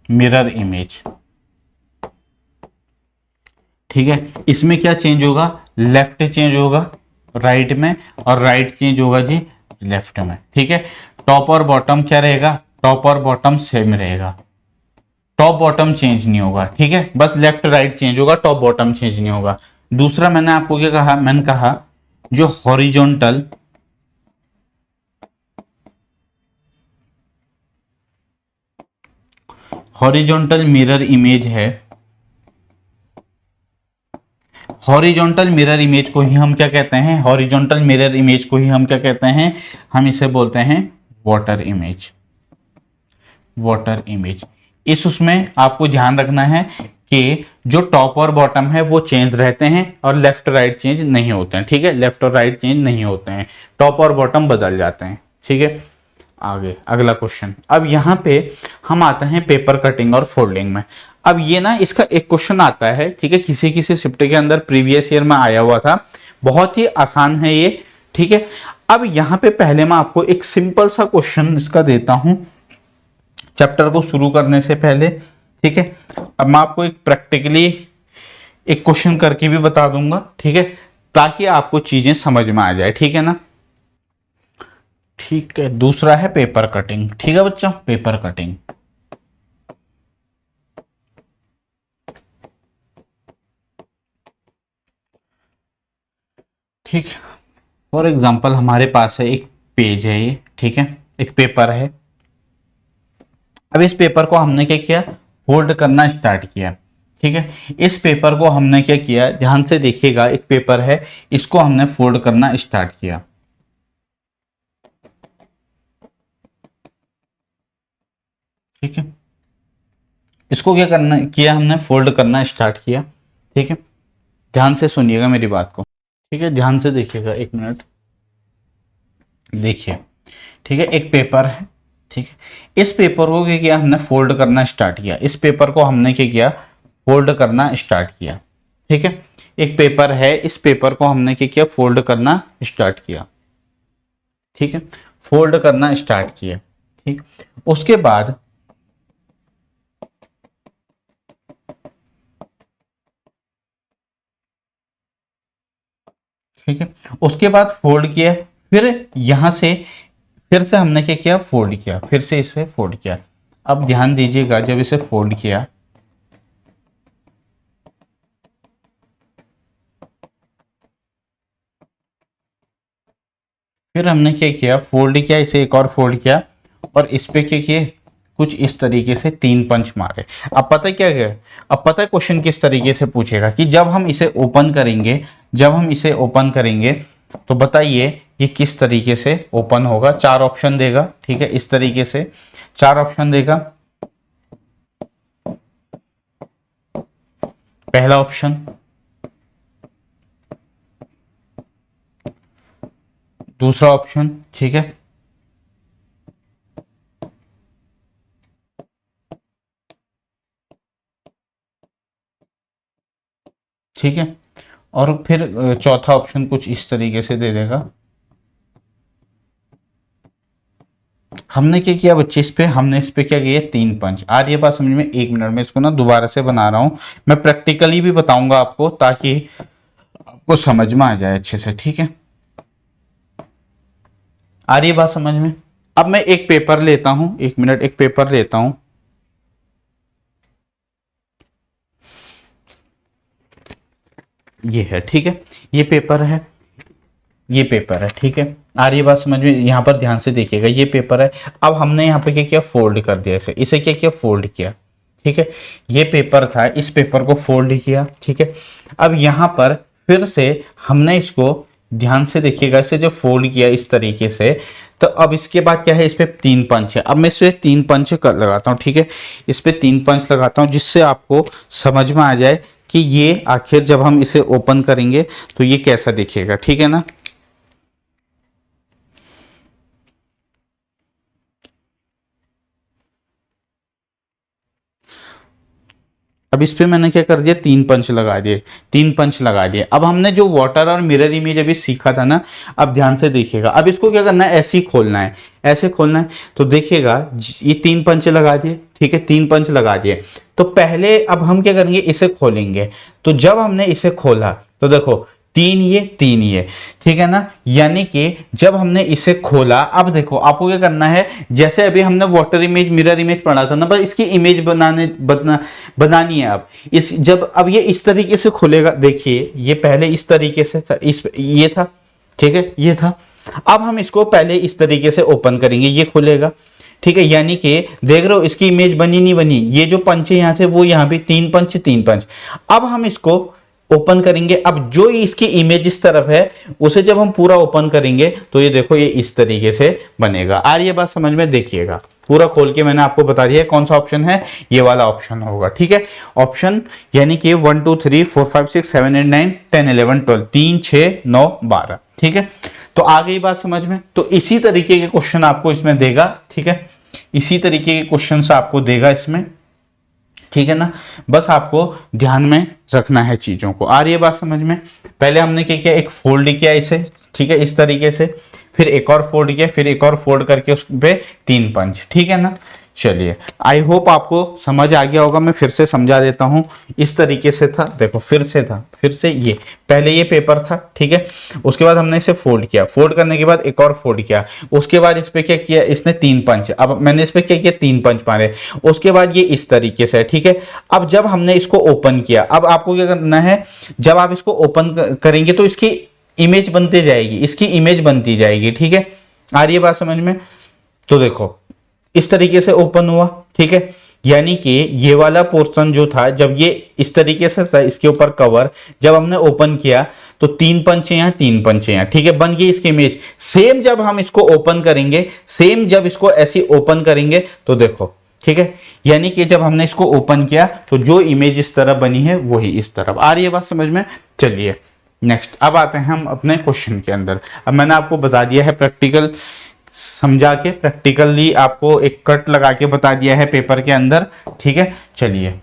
मिरर इमेज, ठीक है, इसमें क्या चेंज होगा, लेफ्ट चेंज होगा राइट में, और राइट चेंज होगा जी लेफ्ट में, ठीक है। टॉप और बॉटम क्या रहेगा, टॉप और बॉटम सेम रहेगा, टॉप बॉटम चेंज नहीं होगा, ठीक है, बस लेफ्ट राइट चेंज होगा, टॉप बॉटम चेंज नहीं होगा। दूसरा मैंने आपको क्या कहा, मैंने कहा जो हॉरिजॉन्टल हॉरिजॉन्टल मिरर इमेज है, हॉरिजॉन्टल मिरर इमेज को ही हम क्या कहते हैं, हॉरिजॉन्टल मिरर इमेज को ही हम क्या कहते हैं, हम इसे बोलते हैं वाटर इमेज, वाटर इमेज। इस उसमें आपको ध्यान रखना है कि जो टॉप और बॉटम है वो चेंज रहते हैं और लेफ्ट राइट चेंज नहीं होते हैं। ठीक है, लेफ्ट और राइट चेंज नहीं होते हैं, टॉप और बॉटम बदल जाते हैं। ठीक है, आगे अगला क्वेश्चन। अब यहाँ पे हम आते हैं पेपर कटिंग और फोल्डिंग में। अब ये ना इसका एक क्वेश्चन आता है, ठीक है, किसी किसी शिफ्ट के अंदर प्रीवियस ईयर में आया हुआ था, बहुत ही आसान है ये। ठीक है, अब यहाँ पे पहले मैं आपको एक सिंपल सा क्वेश्चन इसका देता हूं चैप्टर को शुरू करने से पहले। ठीक है, अब मैं आपको एक प्रैक्टिकली एक क्वेश्चन करके भी बता दूंगा, ठीक है, ताकि आपको चीजें समझ में आ जाए। ठीक है ना, ठीक है। दूसरा है पेपर कटिंग। ठीक है बच्चा, पेपर कटिंग। ठीक, फॉर एग्जाम्पल हमारे पास है एक पेज है ये, ठीक है, एक पेपर है। अब इस पेपर को हमने क्या किया, फोल्ड करना स्टार्ट किया। ठीक है, इस पेपर को हमने क्या किया, ध्यान से देखिएगा, एक पेपर है, इसको हमने फोल्ड करना स्टार्ट किया। ठीक है, इसको क्या करना किया हमने, फोल्ड करना स्टार्ट किया। ठीक है, ध्यान से सुनिएगा मेरी बात को। ठीक है, ध्यान से देखिएगा, एक मिनट देखिए। ठीक है, एक पेपर है, ठीक है, इस पेपर को क्या किया हमने, फोल्ड करना स्टार्ट किया। इस पेपर को हमने क्या किया, फोल्ड करना स्टार्ट किया। ठीक है, एक पेपर है, इस पेपर को हमने क्या किया, फोल्ड करना स्टार्ट किया। ठीक है, फोल्ड करना स्टार्ट किया। ठीक, उसके बाद ठीक है, उसके बाद फोल्ड किया, फिर यहां से फिर से हमने क्या किया, फोल्ड किया, फिर से इसे फोल्ड किया। अब ध्यान दीजिएगा, जब इसे फोल्ड किया, फिर हमने क्या किया, फोल्ड किया, इसे एक और फोल्ड किया, और इस पे क्या किए, कुछ इस तरीके से 3 पंच मारे। अब पता है क्या है, अब पता है क्वेश्चन किस तरीके से पूछेगा कि जब हम इसे ओपन करेंगे, जब हम इसे ओपन करेंगे तो बताइए ये किस तरीके से ओपन होगा। 4 ऑप्शन देगा। ठीक है, इस तरीके से 4 ऑप्शन देगा। पहला ऑप्शन, दूसरा ऑप्शन, ठीक है, ठीक है, और फिर चौथा ऑप्शन कुछ इस तरीके से दे देगा। हमने क्या किया बच्चे, हमने इस पे क्या किया, 3 पंच। आ रही है बात समझ में? एक मिनट में इसको ना दोबारा से बना रहा हूं, मैं प्रैक्टिकली भी बताऊंगा आपको ताकि आपको समझ में आ जाए अच्छे से। ठीक है, आ रही है बात समझ में? अब मैं एक पेपर लेता हूं, एक मिनट, एक पेपर लेता हूं, ये है, ठीक है, ये पेपर है, ये पेपर है, ठीक है, आ रही है बात समझ में? यहां पर ध्यान से देखिएगा, ये पेपर है। अब हमने यहाँ पे क्या किया, फोल्ड कर दिया इसे, इसे क्या किया, फोल्ड किया। ठीक है, ये पेपर था, इस पेपर को फोल्ड किया। ठीक है, अब यहाँ पर फिर से हमने इसको, ध्यान से देखिएगा, इसे जो फोल्ड किया इस तरीके से, तो अब इसके बाद क्या है, इस पे 3 पंच है। अब मैं इस पे 3 पंच कर लगाता हूँ। ठीक है, इस पे 3 पंच लगाता हूँ, जिससे आपको समझ में आ जाए कि ये आखिर जब हम इसे ओपन करेंगे तो ये कैसा दिखेगा। ठीक है ना, अब इस पे मैंने क्या कर दिया, 3 पंच लगा दिए, 3 पंच लगा दिए। अब हमने जो वाटर और मिरर इमेज अभी सीखा था ना, अब ध्यान से देखिएगा, अब इसको क्या करना है, ऐसे ही खोलना है, ऐसे खोलना है। तो देखिएगा, ये 3 पंच लगा दिए। ठीक है, 3 पंच लगा दिए। तो पहले अब हम क्या करेंगे, इसे खोलेंगे। तो जब हमने इसे खोला तो देखो 3 ये 3 ये, ठीक है ना, यानी कि जब हमने इसे खोला, अब देखो आपको क्या करना है, जैसे अभी हमने वाटर इमेज मिरर इमेज पढ़ा था ना, बस इसकी इमेज बनानी है। अब इस जब अब ये इस तरीके से खुलेगा, देखिए ये पहले इस तरीके से था, इस ये था, ठीक है, ये था। अब हम इसको पहले इस तरीके से ओपन करेंगे, ये खुलेगा। ठीक है, यानी कि देख रहे हो इसकी इमेज बनी नहीं बनी, ये जो पंच है यहां से वो यहां भी 3 पंच 3 पंच। अब हम इसको ओपन करेंगे, अब जो इसकी इमेज इस तरफ है उसे जब हम पूरा ओपन करेंगे तो ये देखो ये इस तरीके से बनेगा। आ रही है बात समझ में? देखिएगा, पूरा खोल के मैंने आपको बता दिया है कौन सा ऑप्शन है, ये वाला ऑप्शन होगा। ठीक है, ऑप्शन यानी कि 1 2 3 4 5 6 7 8 9 10 11 12 3 6 9 12। ठीक है, तो आ गई बात समझ में। तो इसी तरीके के क्वेश्चन आपको इसमें देगा। ठीक है, इसी तरीके के क्वेश्चन आपको देगा इसमें। ठीक है ना, बस आपको ध्यान में रखना है चीजों को। आ रही है बात समझ में। पहले हमने क्या किया, एक फोल्ड किया इसे, ठीक है, इस तरीके से, फिर एक और फोल्ड किया, फिर एक और फोल्ड करके उस पे 3 पंच। ठीक है ना, चलिए आई होप आपको समझ आ गया होगा। मैं फिर से समझा देता हूं। इस तरीके से था, देखो फिर से था, फिर से ये पहले ये पेपर था। ठीक है, उसके बाद हमने इसे फोल्ड किया, फोल्ड करने के बाद एक और फोल्ड किया, उसके बाद इस पे क्या किया, इसने 3 पंच, अब मैंने इस पे क्या किया, 3 पंच मारे, उसके बाद ये इस तरीके से। ठीक है, अब जब हमने इसको ओपन किया, अब आपको क्या करना है, जब आप इसको ओपन करेंगे तो इसकी इमेज बनती जाएगी, इसकी इमेज बनती जाएगी। ठीक है, आ रही है बात समझ में। तो देखो इस तरीके से ओपन हुआ। ठीक है, यानी कि ये वाला पोर्शन जो था, जब ये इस तरीके से था, इसके ऊपर कवर जब हमने ओपन किया तो 3 पंचे यहाँ, 3 पंचे यहाँ। ठीक है, बन गई इसकी इमेज। सेम जब हम इसको ओपन करेंगे, सेम जब इसको ऐसे ओपन करेंगे तो देखो, ठीक है, यानी कि जब हमने इसको ओपन किया तो जो इमेज इस तरफ बनी है वही इस तरफ। आ रही है बात समझ में। चलिए नेक्स्ट, अब आते हैं हम अपने क्वेश्चन के अंदर। अब मैंने आपको बता दिया है प्रैक्टिकल समझा के, प्रैक्टिकली आपको एक कट लगा के बता दिया है पेपर के अंदर। ठीक है, चलिए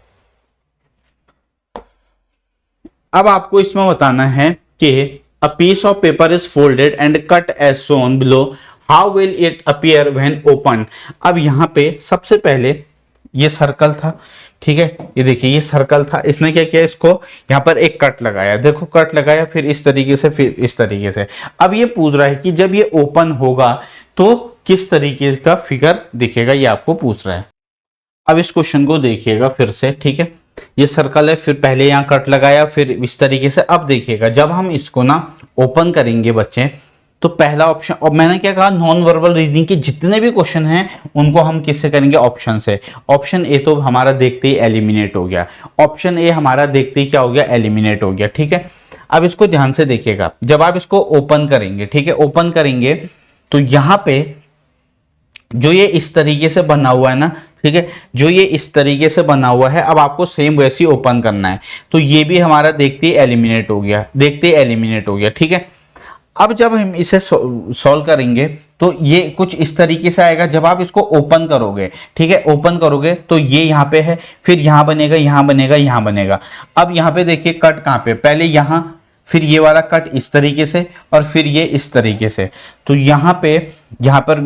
अब आपको इसमें बताना है कि a piece of paper is folded and cut as shown below, how will it appear when open. अब यहां पे सबसे पहले ये सर्कल था। ठीक है, ये देखिए ये सर्कल था, इसने क्या किया, इसको यहाँ पर एक कट लगाया, देखो कट लगाया, फिर इस तरीके से, फिर इस तरीके से। अब ये पूछ रहा है कि जब ये ओपन होगा तो किस तरीके का फिगर दिखेगा, ये आपको पूछ रहा है। अब इस क्वेश्चन को देखिएगा फिर से। ठीक है, ये सर्कल है, फिर पहले यहाँ कट लगाया, फिर इस तरीके से। अब देखिएगा जब हम इसको ना ओपन करेंगे बच्चे, तो पहला ऑप्शन, और मैंने क्या कहा, नॉन वर्बल रीजनिंग के जितने भी क्वेश्चन हैं उनको हम किससे करेंगे, ऑप्शन से। ऑप्शन ए तो हमारा देखते ही एलिमिनेट हो गया, ऑप्शन ए हमारा देखते ही क्या हो गया, एलिमिनेट हो गया। ठीक है, अब इसको ध्यान से देखिएगा, जब आप इसको ओपन करेंगे, ठीक है, ओपन करेंगे तो यहां पे जो ये इस तरीके से बना हुआ है ना, ठीक है, जो ये इस तरीके से बना हुआ है, अब आपको सेम वैसे ही ओपन करना है। तो ये भी हमारा देखते ही एलिमिनेट हो गया, देखते ही एलिमिनेट हो गया। ठीक है, अब जब हम इसे सॉल्व करेंगे तो ये कुछ इस तरीके से आएगा। जब आप इसको ओपन करोगे, ठीक है, ओपन करोगे तो ये यहाँ पे है, फिर यहाँ बनेगा, यहाँ बनेगा, यहाँ बनेगा। अब यहाँ पे देखिए कट कहाँ पे, पहले यहाँ, फिर ये वाला कट इस तरीके से, और फिर ये इस तरीके से। तो यहाँ पे, यहाँ पर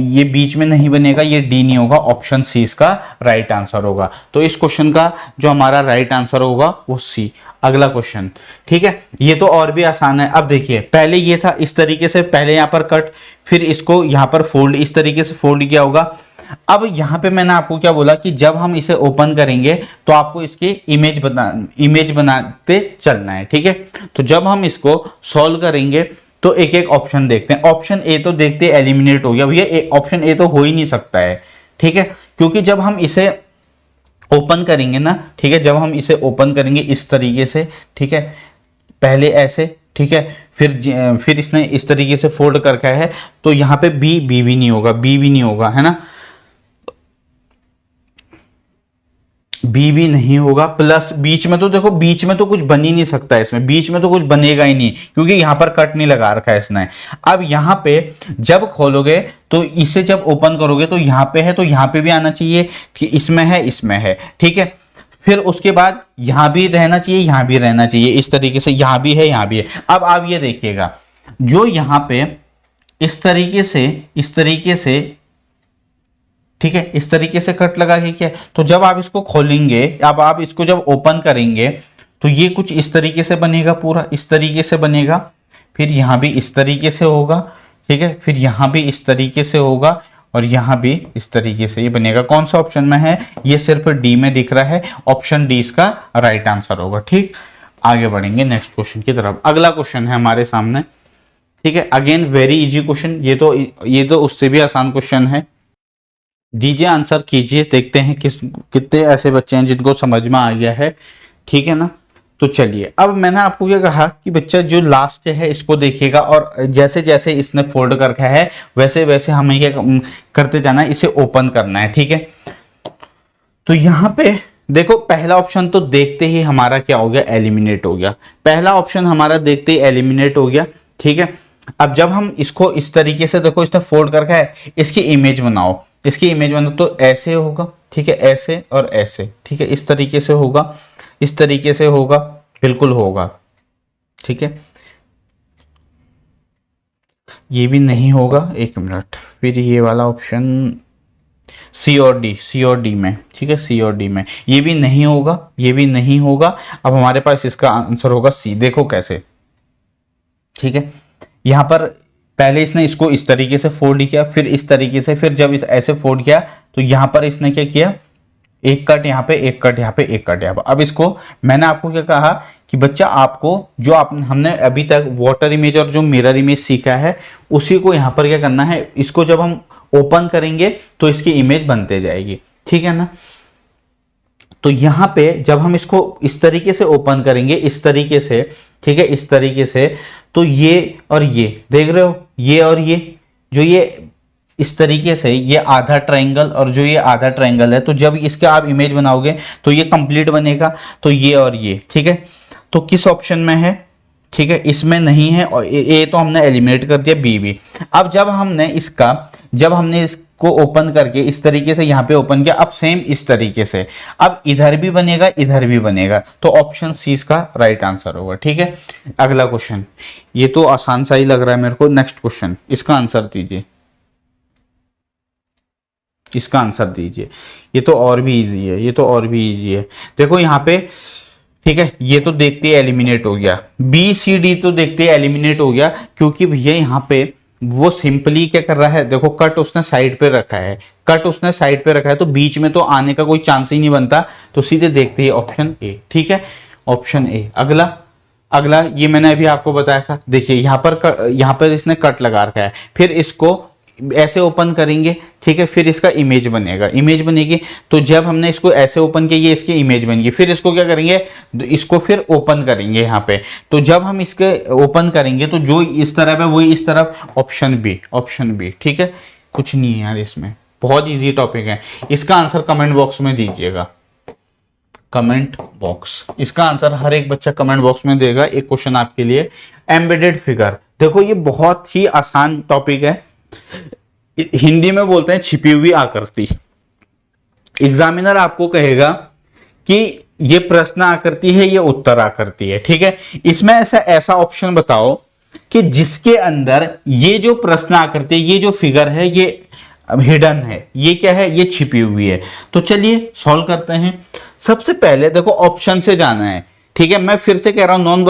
ये बीच में नहीं बनेगा, ये डी नहीं होगा, ऑप्शन सी इसका राइट आंसर होगा। तो इस क्वेश्चन का जो हमारा राइट आंसर होगा वो सी। अगला क्वेश्चन, ठीक है, ये तो और भी आसान है। अब देखिए पहले ये था इस तरीके से, पहले यहाँ पर कट, फिर इसको यहाँ पर फोल्ड, इस तरीके से फोल्ड किया होगा। अब यहाँ पे मैंने आपको क्या बोला कि जब हम इसे ओपन करेंगे तो आपको इसकी इमेज बनाते चलना है। ठीक है, तो जब हम इसको सॉल्व करेंगे तो एक एक ऑप्शन देखते हैं। ऑप्शन ए तो देखते एलिमिनेट हो गया भैया, ऑप्शन ए तो हो ही नहीं सकता है। ठीक है, क्योंकि जब हम इसे ओपन करेंगे ना, ठीक है, जब हम इसे ओपन करेंगे इस तरीके से, ठीक है, पहले ऐसे, ठीक है, फिर इसने इस तरीके से फोल्ड करके है, तो यहाँ पे बी भी नहीं होगा, बी भी नहीं होगा, है ना, बी भी नहीं होगा, प्लस बीच में तो देखो, बीच में तो कुछ बन ही नहीं सकता है इसमें, बीच में तो कुछ बनेगा ही नहीं, क्योंकि यहां पर कट नहीं लगा रखा है इसने। अब यहां पे जब खोलोगे तो इसे जब ओपन करोगे तो यहां पे है, तो यहां पे भी आना चाहिए कि इसमें है, इसमें है। ठीक है, फिर उसके बाद यहां भी रहना चाहिए, यहां भी रहना चाहिए, इस तरीके से, यहां भी है, यहां भी है। अब आप ये देखिएगा, जो यहां पे इस तरीके से, ठीक है, इस तरीके से कट लगा के क्या, तो जब आप इसको खोलेंगे, अब आप इसको जब ओपन करेंगे तो ये कुछ इस तरीके से बनेगा, पूरा इस तरीके से बनेगा, फिर यहाँ भी इस तरीके से होगा, ठीक है, फिर यहाँ भी इस तरीके से होगा, और यहाँ भी इस तरीके से ये बनेगा। कौन सा ऑप्शन में है, ये सिर्फ डी में दिख रहा है, ऑप्शन डी इसका राइट आंसर होगा। ठीक, आगे बढ़ेंगे नेक्स्ट क्वेश्चन की तरफ। अगला क्वेश्चन है हमारे सामने, ठीक है, अगेन वेरी इजी क्वेश्चन, ये तो उससे भी आसान क्वेश्चन है। दीजिए, आंसर कीजिए, देखते हैं कितने ऐसे बच्चे हैं जिनको समझ में आ गया है। ठीक है ना, तो चलिए, अब मैंने आपको क्या कहा कि बच्चा जो लास्ट है इसको देखिएगा, और जैसे जैसे इसने फोल्ड कर रखा है वैसे वैसे हमें क्या करते जाना है, इसे ओपन करना है। ठीक है, तो यहां पे देखो पहला ऑप्शन तो देखते ही हमारा क्या हो गया, एलिमिनेट हो गया। पहला ऑप्शन हमारा देखते ही एलिमिनेट हो गया। ठीक है, अब जब हम इसको इस तरीके से, देखो इसने फोल्ड कर रखा है, इसकी इमेज बनाओ, इसकी इमेज बनाओ तो ऐसे होगा। ठीक है, ऐसे और ऐसे। ठीक है, इस तरीके से होगा, इस तरीके से होगा, बिल्कुल होगा। ठीक है, ये भी नहीं होगा, एक मिनट, फिर ये वाला ऑप्शन सी और डी, सी और डी में। ठीक है, सी और डी में ये भी नहीं होगा, ये भी नहीं होगा। अब हमारे पास इसका आंसर होगा सी। देखो कैसे, ठीक है, यहां पर पहले इसने इसको इस तरीके से फोल्ड किया, फिर इस तरीके से, फिर जब इस ऐसे फोल्ड किया तो यहां पर इसने क्या किया, एक कट यहाँ पे, एक कट यहाँ पे, एक कट यहाँ पे। अब इसको मैंने आपको क्या कहा कि बच्चा आपको जो हमने अभी तक वाटर इमेज और जो मिरर इमेज सीखा है उसी को यहाँ पर क्या करना है, इसको जब हम ओपन करेंगे तो इसकी इमेज बनते जाएगी। ठीक है ना, तो यहां पे जब हम इसको इस तरीके से ओपन करेंगे, इस तरीके से, ठीक है, इस तरीके से, तो ये और ये देख रहे हो, ये और ये जो ये इस तरीके से ये आधा ट्रायंगल और जो ये आधा ट्रायंगल है, तो जब इसके आप इमेज बनाओगे तो ये कंप्लीट बनेगा। तो ये और ये, ठीक है, तो किस ऑप्शन में है, ठीक है, इसमें नहीं है, और ए तो हमने एलिमिनेट कर दिया, बी भी। अब जब हमने इसको ओपन करके इस तरीके से यहाँ पे ओपन किया, अब सेम इस तरीके से, अब इधर भी बनेगा, इधर भी बनेगा, तो ऑप्शन सी इसका राइट आंसर होगा। ठीक है, अगला क्वेश्चन, ये तो आसान सा ही लग रहा है मेरे को। नेक्स्ट क्वेश्चन, इसका आंसर दीजिए, इसका आंसर दीजिए। ये तो और भी इजी है, ये तो और भी इजी है। देखो यहाँ पे, ठीक है, ये तो देखते ही एलिमिनेट हो गया, बी सी डी तो देखते ही एलिमिनेट हो गया, क्योंकि भैया यहाँ पे वो सिंपली क्या कर रहा है, देखो कट उसने साइड पे रखा है, कट उसने साइड पे रखा है, तो बीच में तो आने का कोई चांस ही नहीं बनता, तो सीधे देखते ही ऑप्शन ए। ठीक है, ऑप्शन ए। अगला ये मैंने अभी आपको बताया था, देखिए यहाँ पर इसने कट लगा रखा है, फिर इसको ऐसे ओपन करेंगे, ठीक है, फिर इसका इमेज बनेगा, इमेज बनेगी, तो जब हमने इसको ऐसे ओपन किया ये इसकी इमेज बनेगी, फिर इसको क्या करेंगे, इसको फिर ओपन करेंगे यहाँ पे, तो जब हम इसके ओपन करेंगे तो जो इस तरफ है वही इस तरफ, ऑप्शन बी, ऑप्शन बी। ठीक है, कुछ नहीं है यार इसमें, बहुत ईजी टॉपिक है। इसका आंसर कमेंट बॉक्स में दीजिएगा, कमेंट बॉक्स, इसका आंसर हर एक बच्चा कमेंट बॉक्स में देगा। एक क्वेश्चन आपके लिए, एम्बेडेड फिगर। देखो ये बहुत ही आसान टॉपिक है, हिंदी में बोलते हैं छिपी हुई आकृति। एग्जामिनर आपको कहेगा कि ये प्रश्न आकृति है, ये उत्तर आकृति है। ठीक है, इसमें ऐसा ऑप्शन बताओ कि जिसके अंदर ये जो प्रश्न आकृति, ये जो फिगर है, ये हिडन है, ये क्या है, ये छिपी हुई है। तो चलिए सॉल्व करते हैं। सबसे पहले देखो ऑप्शन से जाना है। ठीक है, मैं फिर से कह रहा हूं, नॉन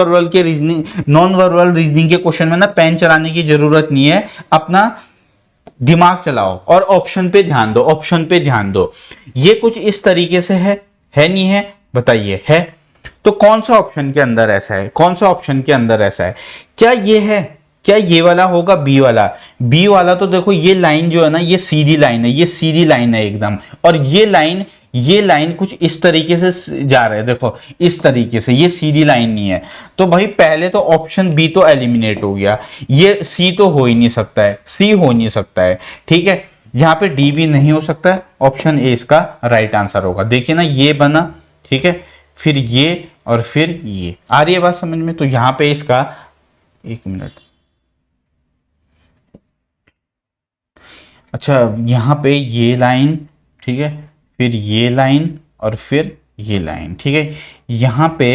वर्बल रीजनिंग के क्वेश्चन में ना पेन चलाने की जरूरत नहीं है, अपना दिमाग चलाओ और ऑप्शन पे ध्यान दो, ऑप्शन पे ध्यान दो। ये कुछ इस तरीके से है नहीं है, बताइए है तो कौन सा ऑप्शन के अंदर ऐसा है, कौन सा ऑप्शन के अंदर ऐसा है, क्या ये है, क्या ये वाला होगा, बी वाला। बी वाला तो देखो ये लाइन जो है ना, ये सीधी लाइन है, ये सीधी लाइन है एकदम, और ये लाइन कुछ इस तरीके से जा रहा है, देखो इस तरीके से, ये सीधी लाइन नहीं है। तो भाई पहले तो ऑप्शन बी तो एलिमिनेट हो गया, ये सी तो हो ही नहीं सकता है, सी हो नहीं सकता है। ठीक है, यहाँ पे डी भी नहीं हो सकता है, ऑप्शन ए इसका राइट आंसर होगा। देखिए ना, ये बना, ठीक है, फिर ये और फिर ये, आ रही है बात समझ में। तो यहाँ पे इसका, एक मिनट, अच्छा यहाँ पे ये लाइन, ठीक है, फिर ये लाइन और फिर ये लाइन। ठीक है, यहां पे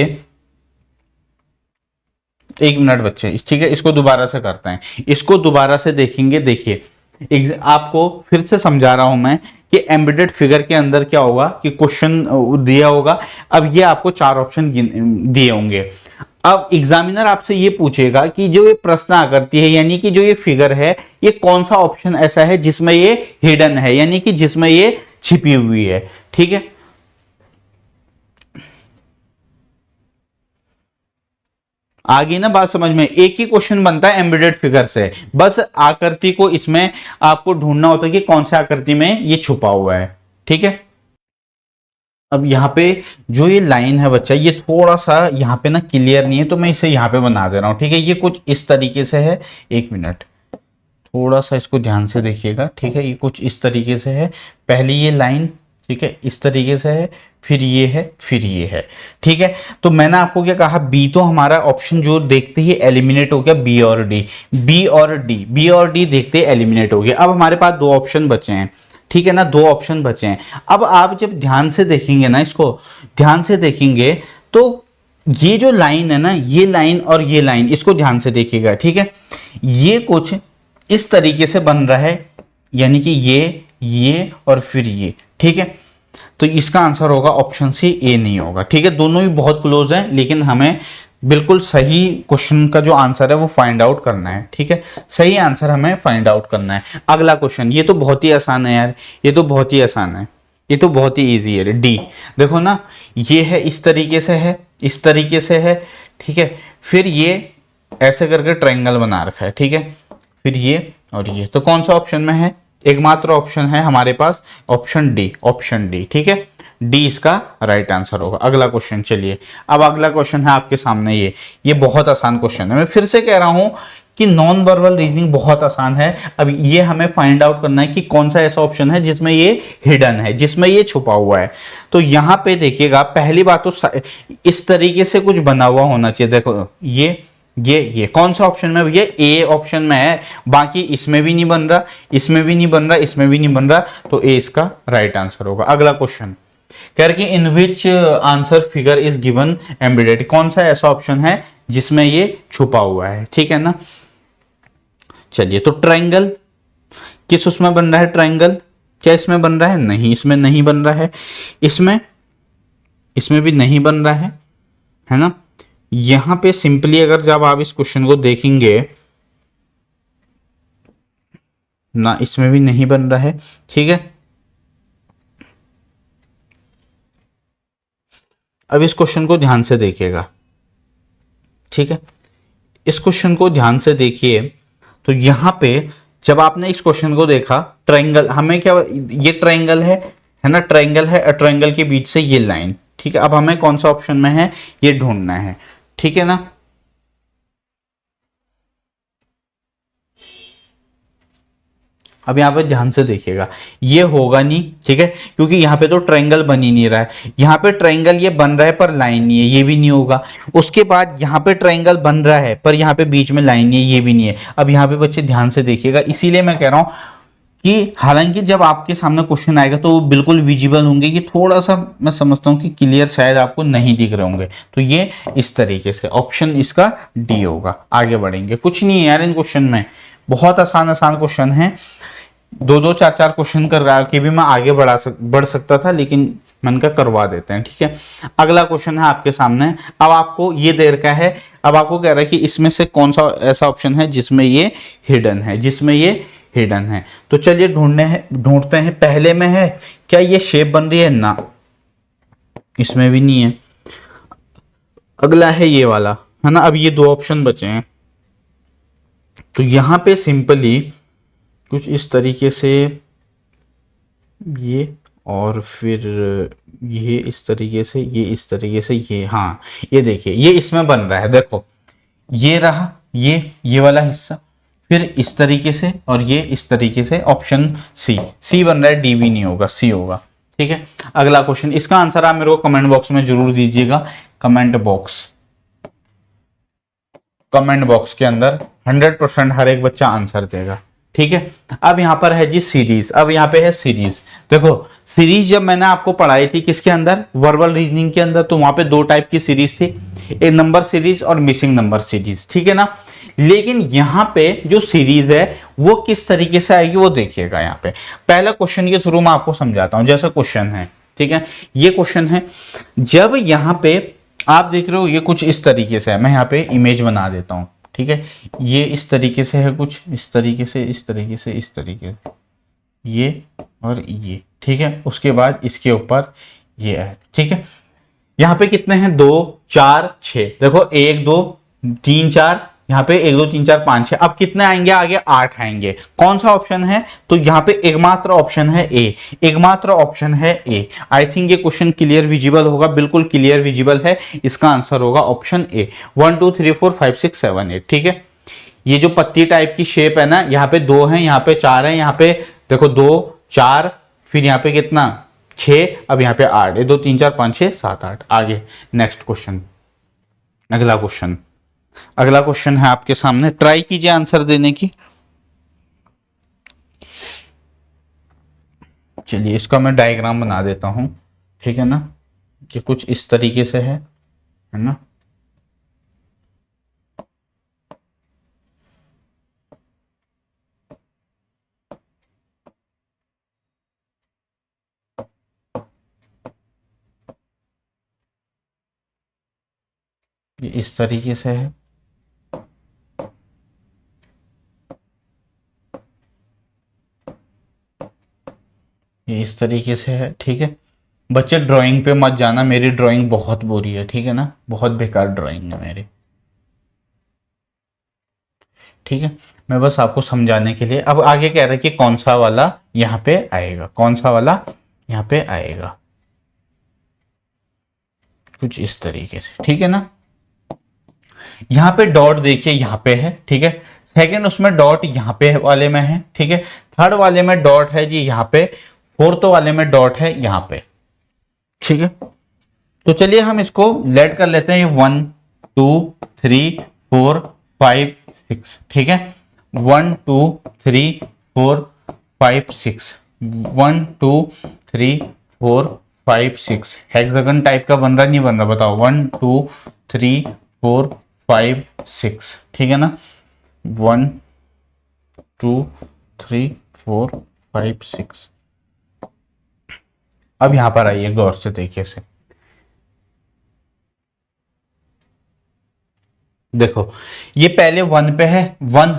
एक मिनट बच्चे, ठीक है, इसको दोबारा से करते हैं, इसको दोबारा से देखेंगे। देखिए आपको फिर से समझा रहा हूं मैं कि एम्बेडेड फिगर के अंदर क्या होगा कि क्वेश्चन दिया होगा। अब ये आपको 4 ऑप्शन दिए होंगे। अब एग्जामिनर आपसे ये पूछेगा कि जो ये प्रश्न आकृति है, यानी कि जो ये फिगर है, ये कौन सा ऑप्शन ऐसा है जिसमें ये हिडन है, यानी कि जिसमें ये छिपी हुई है। ठीक है, आगे ना बात समझ में। एक ही क्वेश्चन बनता है एम्बेडेड फिगर से, बस आकृति को इसमें आपको ढूंढना होता है कि कौन सी आकृति में ये छुपा हुआ है। ठीक है। अब यहाँ पे जो ये लाइन है बच्चा, ये थोड़ा सा यहाँ पे ना क्लियर नहीं है, तो मैं इसे यहाँ पे बना दे रहा हूँ, ठीक है। ये कुछ इस तरीके से है, एक मिनट, थोड़ा सा इसको ध्यान से देखिएगा, ठीक है। ये कुछ इस तरीके से है, पहली ये लाइन, ठीक है, इस तरीके से है, फिर ये है, फिर ये है, ठीक है। तो मैंने आपको क्या कहा, बी तो हमारा ऑप्शन जो देखते ही एलिमिनेट हो गया, बी और डी, बी और डी, बी और डी देखते ही एलिमिनेट हो गया। अब हमारे पास दो ऑप्शन बचे हैं, ठीक है ना, दो ऑप्शन बचे हैं। अब आप जब ध्यान से देखेंगे ना, इसको ध्यान से देखेंगे तो ये जो लाइन है ना, ये लाइन और ये लाइन, इसको ध्यान से देखिएगा, ठीक है। ये कुछ इस तरीके से बन रहा है, यानी कि ये और फिर ये, ठीक है। तो इसका आंसर होगा ऑप्शन सी, ए नहीं होगा, ठीक है। दोनों ही बहुत क्लोज हैं, लेकिन हमें बिल्कुल सही क्वेश्चन का जो आंसर है वो फाइंड आउट करना है, ठीक है। सही आंसर हमें फाइंड आउट करना है। अगला क्वेश्चन, ये तो बहुत ही आसान है यार, ये तो बहुत ही आसान है, ये तो बहुत ही इजी है। डी देखो ना, ये है इस तरीके से है, इस तरीके से है, ठीक है। फिर ये ऐसे करके ट्रायंगल बना रखा है, ठीक है। फिर ये और ये, तो कौन सा ऑप्शन में है, एकमात्र ऑप्शन है हमारे पास ऑप्शन डी, ऑप्शन डी, ठीक है। डी इसका राइट आंसर होगा। अगला क्वेश्चन, चलिए अब अगला क्वेश्चन है आपके सामने, ये बहुत आसान क्वेश्चन है। मैं फिर से कह रहा हूं कि नॉन वर्बल रीजनिंग बहुत आसान है। अब ये हमें फाइंड आउट करना है कि कौन सा ऐसा ऑप्शन है जिसमें ये हिडन है, जिसमें ये छुपा हुआ है। तो यहां पे देखिएगा, पहली बात तो इस तरीके से कुछ बना हुआ होना चाहिए। देखो ये कौन सा ऑप्शन में, ये ए ऑप्शन में है, बाकी इसमें भी नहीं बन रहा, इसमें भी नहीं बन रहा, इसमें भी नहीं बन रहा, तो ए इसका राइट आंसर होगा। अगला क्वेश्चन कह रहे कि in which answer figure is given embedded, कौन सा ऐसा ऑप्शन है जिसमें ये छुपा हुआ है, ठीक है ना। चलिए, तो ट्रायंगल किस उसमें बन रहा है, ट्रायंगल क्या इसमें बन रहा है, नहीं, इसमें नहीं बन रहा है, इसमें भी नहीं बन रहा है ना। यहां पे सिंपली अगर जब आप इस क्वेश्चन को देखेंगे ना, इसमें भी नहीं बन रहा है, ठीक है। अब इस क्वेश्चन को ध्यान से देखिएगा, ठीक है। इस क्वेश्चन को ध्यान से देखिए, तो यहां पे जब आपने इस क्वेश्चन को देखा, ट्रायंगल हमें क्या, ये ट्रायंगल है ना, ट्रायंगल है और ट्रायंगल के बीच से ये लाइन, ठीक है। अब हमें कौन सा ऑप्शन में है ये ढूंढना है, ठीक है ना। अब यहां पे ध्यान से देखिएगा, ये होगा नहीं, ठीक है, क्योंकि यहां पे तो ट्रायंगल बन ही नहीं रहा है। यहां पे ट्रायंगल ये बन रहा है पर लाइन नहीं है, ये भी नहीं होगा। उसके बाद यहां पे ट्रायंगल बन रहा है पर यहां पे बीच में लाइन नहीं है, ये भी नहीं है। अब यहां पे बच्चे ध्यान से देखिएगा, इसीलिए मैं कह रहा हूं कि हालांकि जब आपके सामने क्वेश्चन आएगा तो वो बिल्कुल विजिबल होंगे, कि थोड़ा सा मैं समझता हूं कि क्लियर शायद आपको नहीं दिख रहे होंगे। तो ये इस तरीके से ऑप्शन इसका डी होगा। आगे बढ़ेंगे, कुछ नहीं है यार इन क्वेश्चन में, बहुत आसान क्वेश्चन है। दो चार क्वेश्चन कर रहा कि भी मैं आगे बढ़ सकता था, लेकिन मन का करवा देते हैं, ठीक है। अगला क्वेश्चन है आपके सामने। अब आपको ये दे रखा है, अब आपको कह रहा है कि इसमें से कौन सा ऐसा ऑप्शन है जिसमें ये हिडन है, जिसमें ये हिडन है। तो चलिए ढूंढते हैं। पहले में है क्या ये शेप बन रही है, ना, इसमें भी नहीं है। अगला है ये वाला, है ना। अब ये दो ऑप्शन बचे हैं, तो यहां पे सिंपली कुछ इस तरीके से ये, और फिर ये इस तरीके से, ये इस तरीके से, ये, हाँ ये देखिए ये इसमें बन रहा है। देखो ये रहा, ये वाला हिस्सा, फिर इस तरीके से और ये इस तरीके से। ऑप्शन सी बन रहा है, डी भी नहीं होगा, सी होगा, ठीक है। अगला क्वेश्चन, इसका आंसर आप मेरे को कमेंट बॉक्स में जरूर दीजिएगा। कमेंट बॉक्स के अंदर 100% हर एक बच्चा आंसर देगा, ठीक है। अब यहां पर है जी सीरीज, अब यहां पे है सीरीज। देखो सीरीज जब मैंने आपको पढ़ाई थी किसके अंदर, वर्बल रीजनिंग के अंदर, तो वहां पे दो टाइप की सीरीज थी, एक नंबर सीरीज और मिसिंग नंबर सीरीज, ठीक है ना। लेकिन यहां पे जो सीरीज है वो किस तरीके से आएगी वो देखिएगा। यहां पे पहला क्वेश्चन के थ्रू मैं आपको समझाता हूं। जैसा क्वेश्चन है, ठीक है, ये क्वेश्चन है, जब यहां पे आप देख रहे हो ये कुछ इस तरीके से है, मैं यहां पे इमेज बना देता हूं, ठीक है। ये इस तरीके से है, कुछ इस तरीके से, इस तरीके से, इस तरीके से, ये और ये, ठीक है। उसके बाद इसके ऊपर ये है, ठीक है। यहां पे कितने हैं, 2 4 6, देखो 1 2 3 4 यहाँ पे 1 2 3 4 5 6, अब कितने आएंगे आगे 8 आएंगे। कौन सा ऑप्शन है, तो यहाँ पे एकमात्र ऑप्शन है ए, एकमात्र ऑप्शन है ए। आई थिंक ये क्वेश्चन क्लियर विजिबल होगा, बिल्कुल क्लियर विजिबल है। इसका आंसर होगा ऑप्शन ए, 1 2 3 4 5 6 7 8। ठीक है, ये जो पत्ती टाइप की शेप है ना, यहाँ पे 2 है, यहाँ पे 4 है, यहाँ पे देखो 2 4, फिर यहाँ पे कितना 6, अब यहाँ पे 8, 2 3 4 5 6 7 8। आगे नेक्स्ट क्वेश्चन, अगला क्वेश्चन, अगला क्वेश्चन है आपके सामने, ट्राई कीजिए आंसर देने की। चलिए इसका मैं डायग्राम बना देता हूं, ठीक है ना, कि कुछ इस तरीके से है ना। ये इस तरीके से है, ये इस तरीके से है। ठीक है बच्चे, ड्राइंग पे मत जाना, मेरी ड्राइंग बहुत बुरी है, ठीक है ना, बहुत बेकार ड्राइंग है मेरी। ठीक है, मैं बस आपको समझाने के लिए, अब आगे कह रहा है कि कौन सा वाला यहाँ पे आएगा, कौन सा वाला यहाँ पे आएगा, कुछ इस तरीके से। ठीक है ना, यहाँ पे डॉट देखिए यहाँ पे है, ठीक है, सेकंड उसमें डॉट यहाँ पे वाले में है, ठीक है, थर्ड वाले में डॉट है जी यहाँ पे, फोर्थ वाले में डॉट है यहाँ पे। ठीक है, तो चलिए हम इसको लेट कर लेते हैं, ये 1 2 3 4 5 6। ठीक है, 1 2 3 4 5 6, 1 2 3 4 5 6। हेक्सागन टाइप का बन रहा नहीं बन रहा बताओ, 1 2 3 4 5 6। ठीक है ना, 1 2 3 4 5 6। अब यहां पर आइए गौर से देखिए से, देखो ये पहले 1 पे है 1,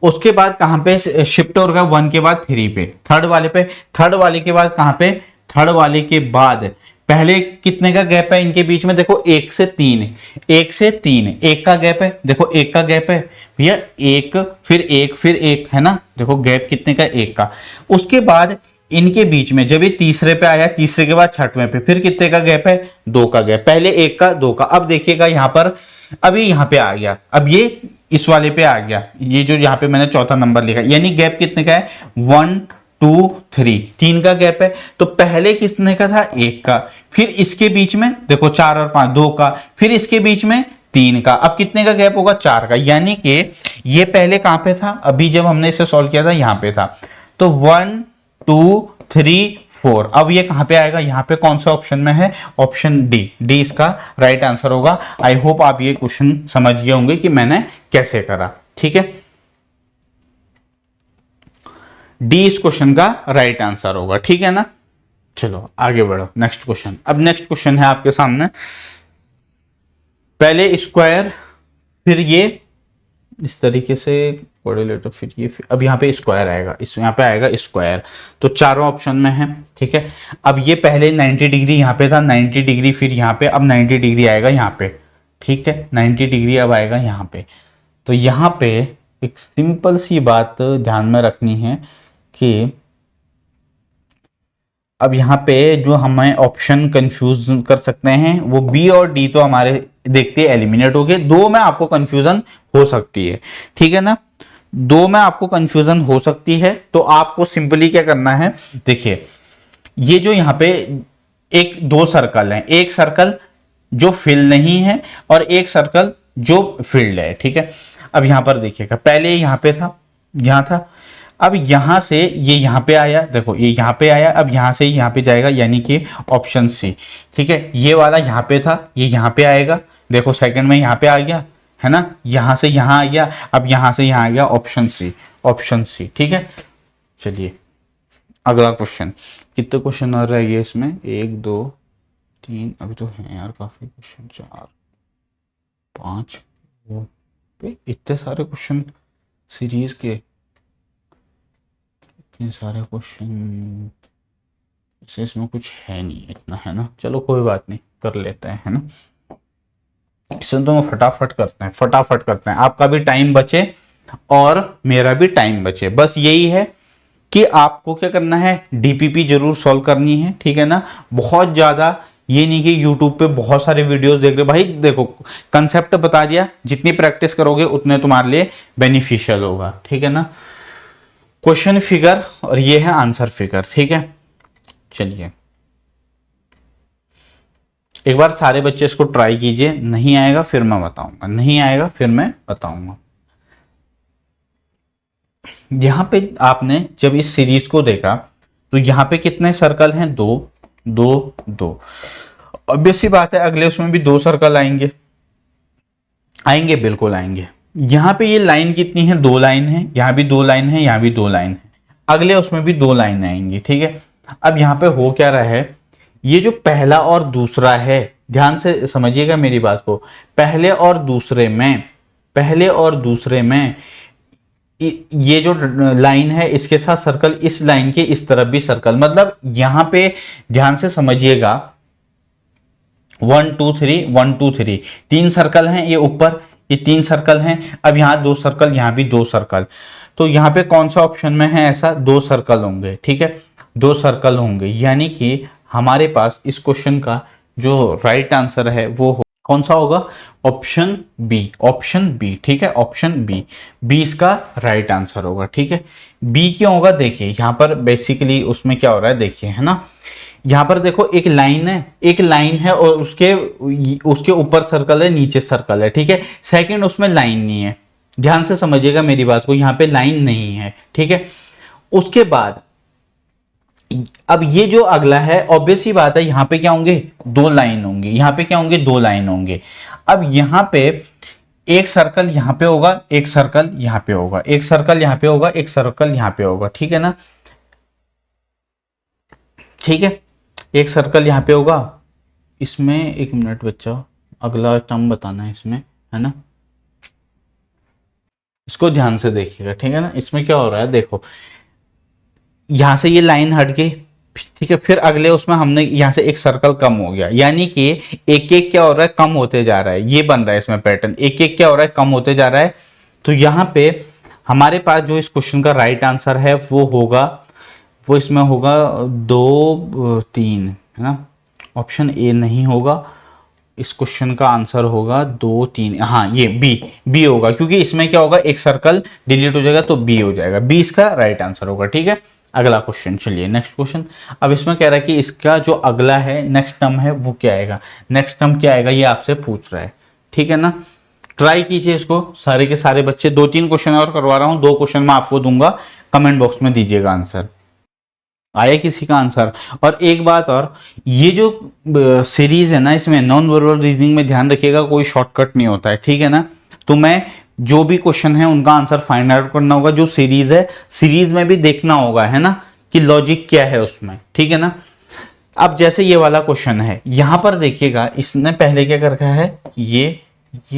उसके बाद कहां पे शिफ्ट हो रहा है 1 के बाद 3 पे, थर्ड वाले पे, थर्ड वाले के बाद कहां पे, थर्ड वाले के बाद पहले कितने का गैप है इनके बीच में, देखो 1 से 3, 1 से 3 एक का गैप है, देखो 1 का गैप है भैया, 1 फिर 1 फिर 1 है ना, देखो गैप कितने का 1 का। उसके बाद इनके बीच में जब ये तीसरे पे आया, तीसरे के बाद छठवें पे, फिर कितने का गैप है 2 का गैप, पहले 1 का 2 का। अब देखिएगा यहां पर, अभी यहां पे आ गया, अब ये इस वाले पे आ गया, ये जो यहां पे मैंने चौथा नंबर लिखा, यानी गैप कितने का है 1 2 3, 3 का गैप है। तो पहले कितने का था 1 का, फिर इसके बीच में देखो 4 और 5 2 का, फिर इसके बीच में 3 का, अब कितने का गैप होगा 4 का, यानी कि ये पहले कहां पे था, अभी जब हमने इसे सॉल्व किया था यहां पे था। तो 1 2 3 4, अब ये कहां पे आएगा, यहां पे कौन सा ऑप्शन में है, ऑप्शन डी, डी इसका राइट आंसर होगा। आई होप आप ये क्वेश्चन समझ गए होंगे कि मैंने कैसे करा। ठीक है, डी इस क्वेश्चन का राइट आंसर होगा। ठीक है ना, चलो आगे बढ़ो, नेक्स्ट क्वेश्चन। अब नेक्स्ट क्वेश्चन है आपके सामने, पहले स्क्वायर, फिर ये इस तरीके से कोऑर्डिनेटर, फिर ये, फिर अब यहाँ पे स्क्वायर आएगा, इस यहाँ पे आएगा स्क्वायर, तो चारों ऑप्शन में है। ठीक है, अब ये पहले 90 डिग्री यहाँ पे था, 90 डिग्री फिर यहाँ पे, अब 90 डिग्री आएगा यहाँ पे। ठीक है, 90 डिग्री अब आएगा यहाँ पे। तो यहाँ पे एक सिंपल सी बात ध्यान में रखनी है कि अब यहाँ पे जो हमें ऑप्शन कंफ्यूज कर सकते हैं वो बी और डी, तो हमारे देखते एलिमिनेट हो गए, दो में आपको कंफ्यूजन हो सकती है। ठीक है ना, दो में आपको कंफ्यूजन हो सकती है, तो आपको सिंपली क्या करना है, देखिए ये जो यहाँ पे एक दो सर्कल हैं, एक सर्कल जो फिल नहीं है और एक सर्कल जो फिल्ड है। ठीक है, अब यहां पर देखिएगा, पहले यहां पे था, यहां था, अब यहां से ये यहां पे आया, देखो ये यहां पे आया, अब यहां से यहां पे जाएगा, यानी कि ऑप्शन सी। ठीक है, ये वाला यहां पे था, ये यहां पे आएगा, देखो सेकंड में यहां पे आ गया है ना, यहां से यहां आ गया, अब यहां से यहां आ गया, ऑप्शन सी, ऑप्शन सी। ठीक है, चलिए अगला क्वेश्चन। कितने क्वेश्चन और रह गए इसमें, 1 2 3, अभी तो है यार काफी क्वेश्चन, 4 5, इतने सारे क्वेश्चन सीरीज के, इतने सारे क्वेश्चन, इसमें कुछ है नहीं इतना, है ना, चलो कोई बात नहीं, कर लेते हैं, है ना। इसे तो फटाफट करते हैं, आपका भी टाइम बचे और मेरा भी टाइम बचे। बस यही है कि आपको क्या करना है, डीपीपी जरूर सॉल्व करनी है, ठीक है ना। बहुत ज्यादा ये नहीं कि यूट्यूब पे बहुत सारे वीडियोस देख रहे, भाई देखो कंसेप्ट बता दिया, जितनी प्रैक्टिस करोगे उतने तुम्हारे लिए बेनिफिशियल होगा, ठीक है ना। क्वेश्चन फिगर और ये है आंसर फिगर, ठीक है। चलिए एक बार सारे बच्चे इसको ट्राई कीजिए, नहीं आएगा फिर मैं बताऊंगा, यहां पे आपने जब इस सीरीज को देखा तो यहां पे कितने सर्कल हैं, दो दो दो। ऑब्वियस सी बात है अगले उसमें भी दो सर्कल आएंगे बिल्कुल आएंगे। यहां पे ये लाइन कितनी है, दो लाइन है, यहां भी दो लाइन है, यहां भी दो लाइन है, अगले उसमें भी दो लाइन आएंगी, ठीक है। अब यहां पे हो क्या रहा है, ये जो पहला और दूसरा है, ध्यान से समझिएगा मेरी बात को, पहले और दूसरे में ये जो लाइन है इसके साथ सर्कल, इस लाइन के इस तरफ भी सर्कल, मतलब यहां पे ध्यान से समझिएगा 1 2 3 1 2 3 तीन सर्कल हैं, ये ऊपर ये तीन सर्कल हैं। अब यहां दो सर्कल, यहां भी दो सर्कल, तो यहां पे कौन सा ऑप्शन में है, ऐसा दो सर्कल होंगे, ठीक है, दो सर्कल होंगे। यानी कि हमारे पास इस क्वेश्चन का जो राइट आंसर है वो कौन सा होगा, ऑप्शन बी, ठीक है, ऑप्शन बी इसका राइट आंसर होगा, ठीक है। बी क्यों होगा, देखिए यहां पर बेसिकली उसमें क्या हो रहा है, देखिए है ना, यहां पर देखो एक लाइन है और उसके ऊपर सर्कल है, नीचे सर्कल है, ठीक है। सेकंड उसमें लाइन नहीं है, ध्यान से समझिएगा मेरी बात को, यहां पे लाइन नहीं है, ठीक है। उसके बाद अब ये जो अगला है, ऑब्वियस ही बात है यहां पे क्या होंगे, दो लाइन होंगे, यहां पे क्या होंगे, दो लाइन होंगे। अब यहां पे एक सर्कल यहां पे होगा, एक सर्कल यहां पे होगा, एक सर्कल यहां पे होगा, एक सर्कल यहां पे होगा, ठीक है ना, ठीक है, एक सर्कल यहां पे होगा। इसमें एक मिनट बच्चा, अगला टर्म बताना है इसमें, है ना, इसको ध्यान से देखिएगा, ठीक है ना। इसमें क्या हो रहा है, देखो यहां से ये लाइन हट गई, ठीक है, फिर अगले उसमें हमने यहां से एक सर्कल कम हो गया, यानी कि एक एक क्या हो रहा है, कम होते जा रहा है, ये बन रहा है इसमें पैटर्न, एक एक क्या हो रहा है, कम होते जा रहा है। तो यहां पे हमारे पास जो इस क्वेश्चन का राइट आंसर है वो इसमें होगा 2 3, है ना, ऑप्शन ए नहीं होगा, इस क्वेश्चन का आंसर होगा 2 3, हाँ ये बी होगा, क्योंकि इसमें क्या होगा, एक सर्कल डिलीट हो जाएगा तो बी हो जाएगा, बी इसका राइट आंसर होगा, ठीक है। अगला क्वेश्चन, चलिए नेक्स्ट क्वेश्चन। अब इसमें कह रहा है कि इसका जो अगला है नेक्स्ट टर्म है वो क्या आएगा, नेक्स्ट टर्म क्या आएगा ये आपसे पूछ रहा है, ठीक है ना। ट्राई कीजिए इसको सारे के सारे बच्चे, 2 3 क्वेश्चन और करवा रहा हूं, 2 क्वेश्चन मैं आपको दूंगा, कमेंट बॉक्स में दीजिएगा आंसर, आया किसी का आंसर। और एक बात और, ये जो सीरीज है ना, इसमें नॉन वर्बल रीजनिंग में ध्यान रखिएगा कोई शॉर्टकट नहीं होता है, ठीक है ना। तो मैं जो भी क्वेश्चन है उनका आंसर फाइंड आउट करना होगा, जो सीरीज है सीरीज में भी देखना होगा, है ना, कि लॉजिक क्या है उसमें, ठीक है ना। अब जैसे ये वाला क्वेश्चन है, यहां पर देखिएगा इसने पहले क्या कर रखा है, ये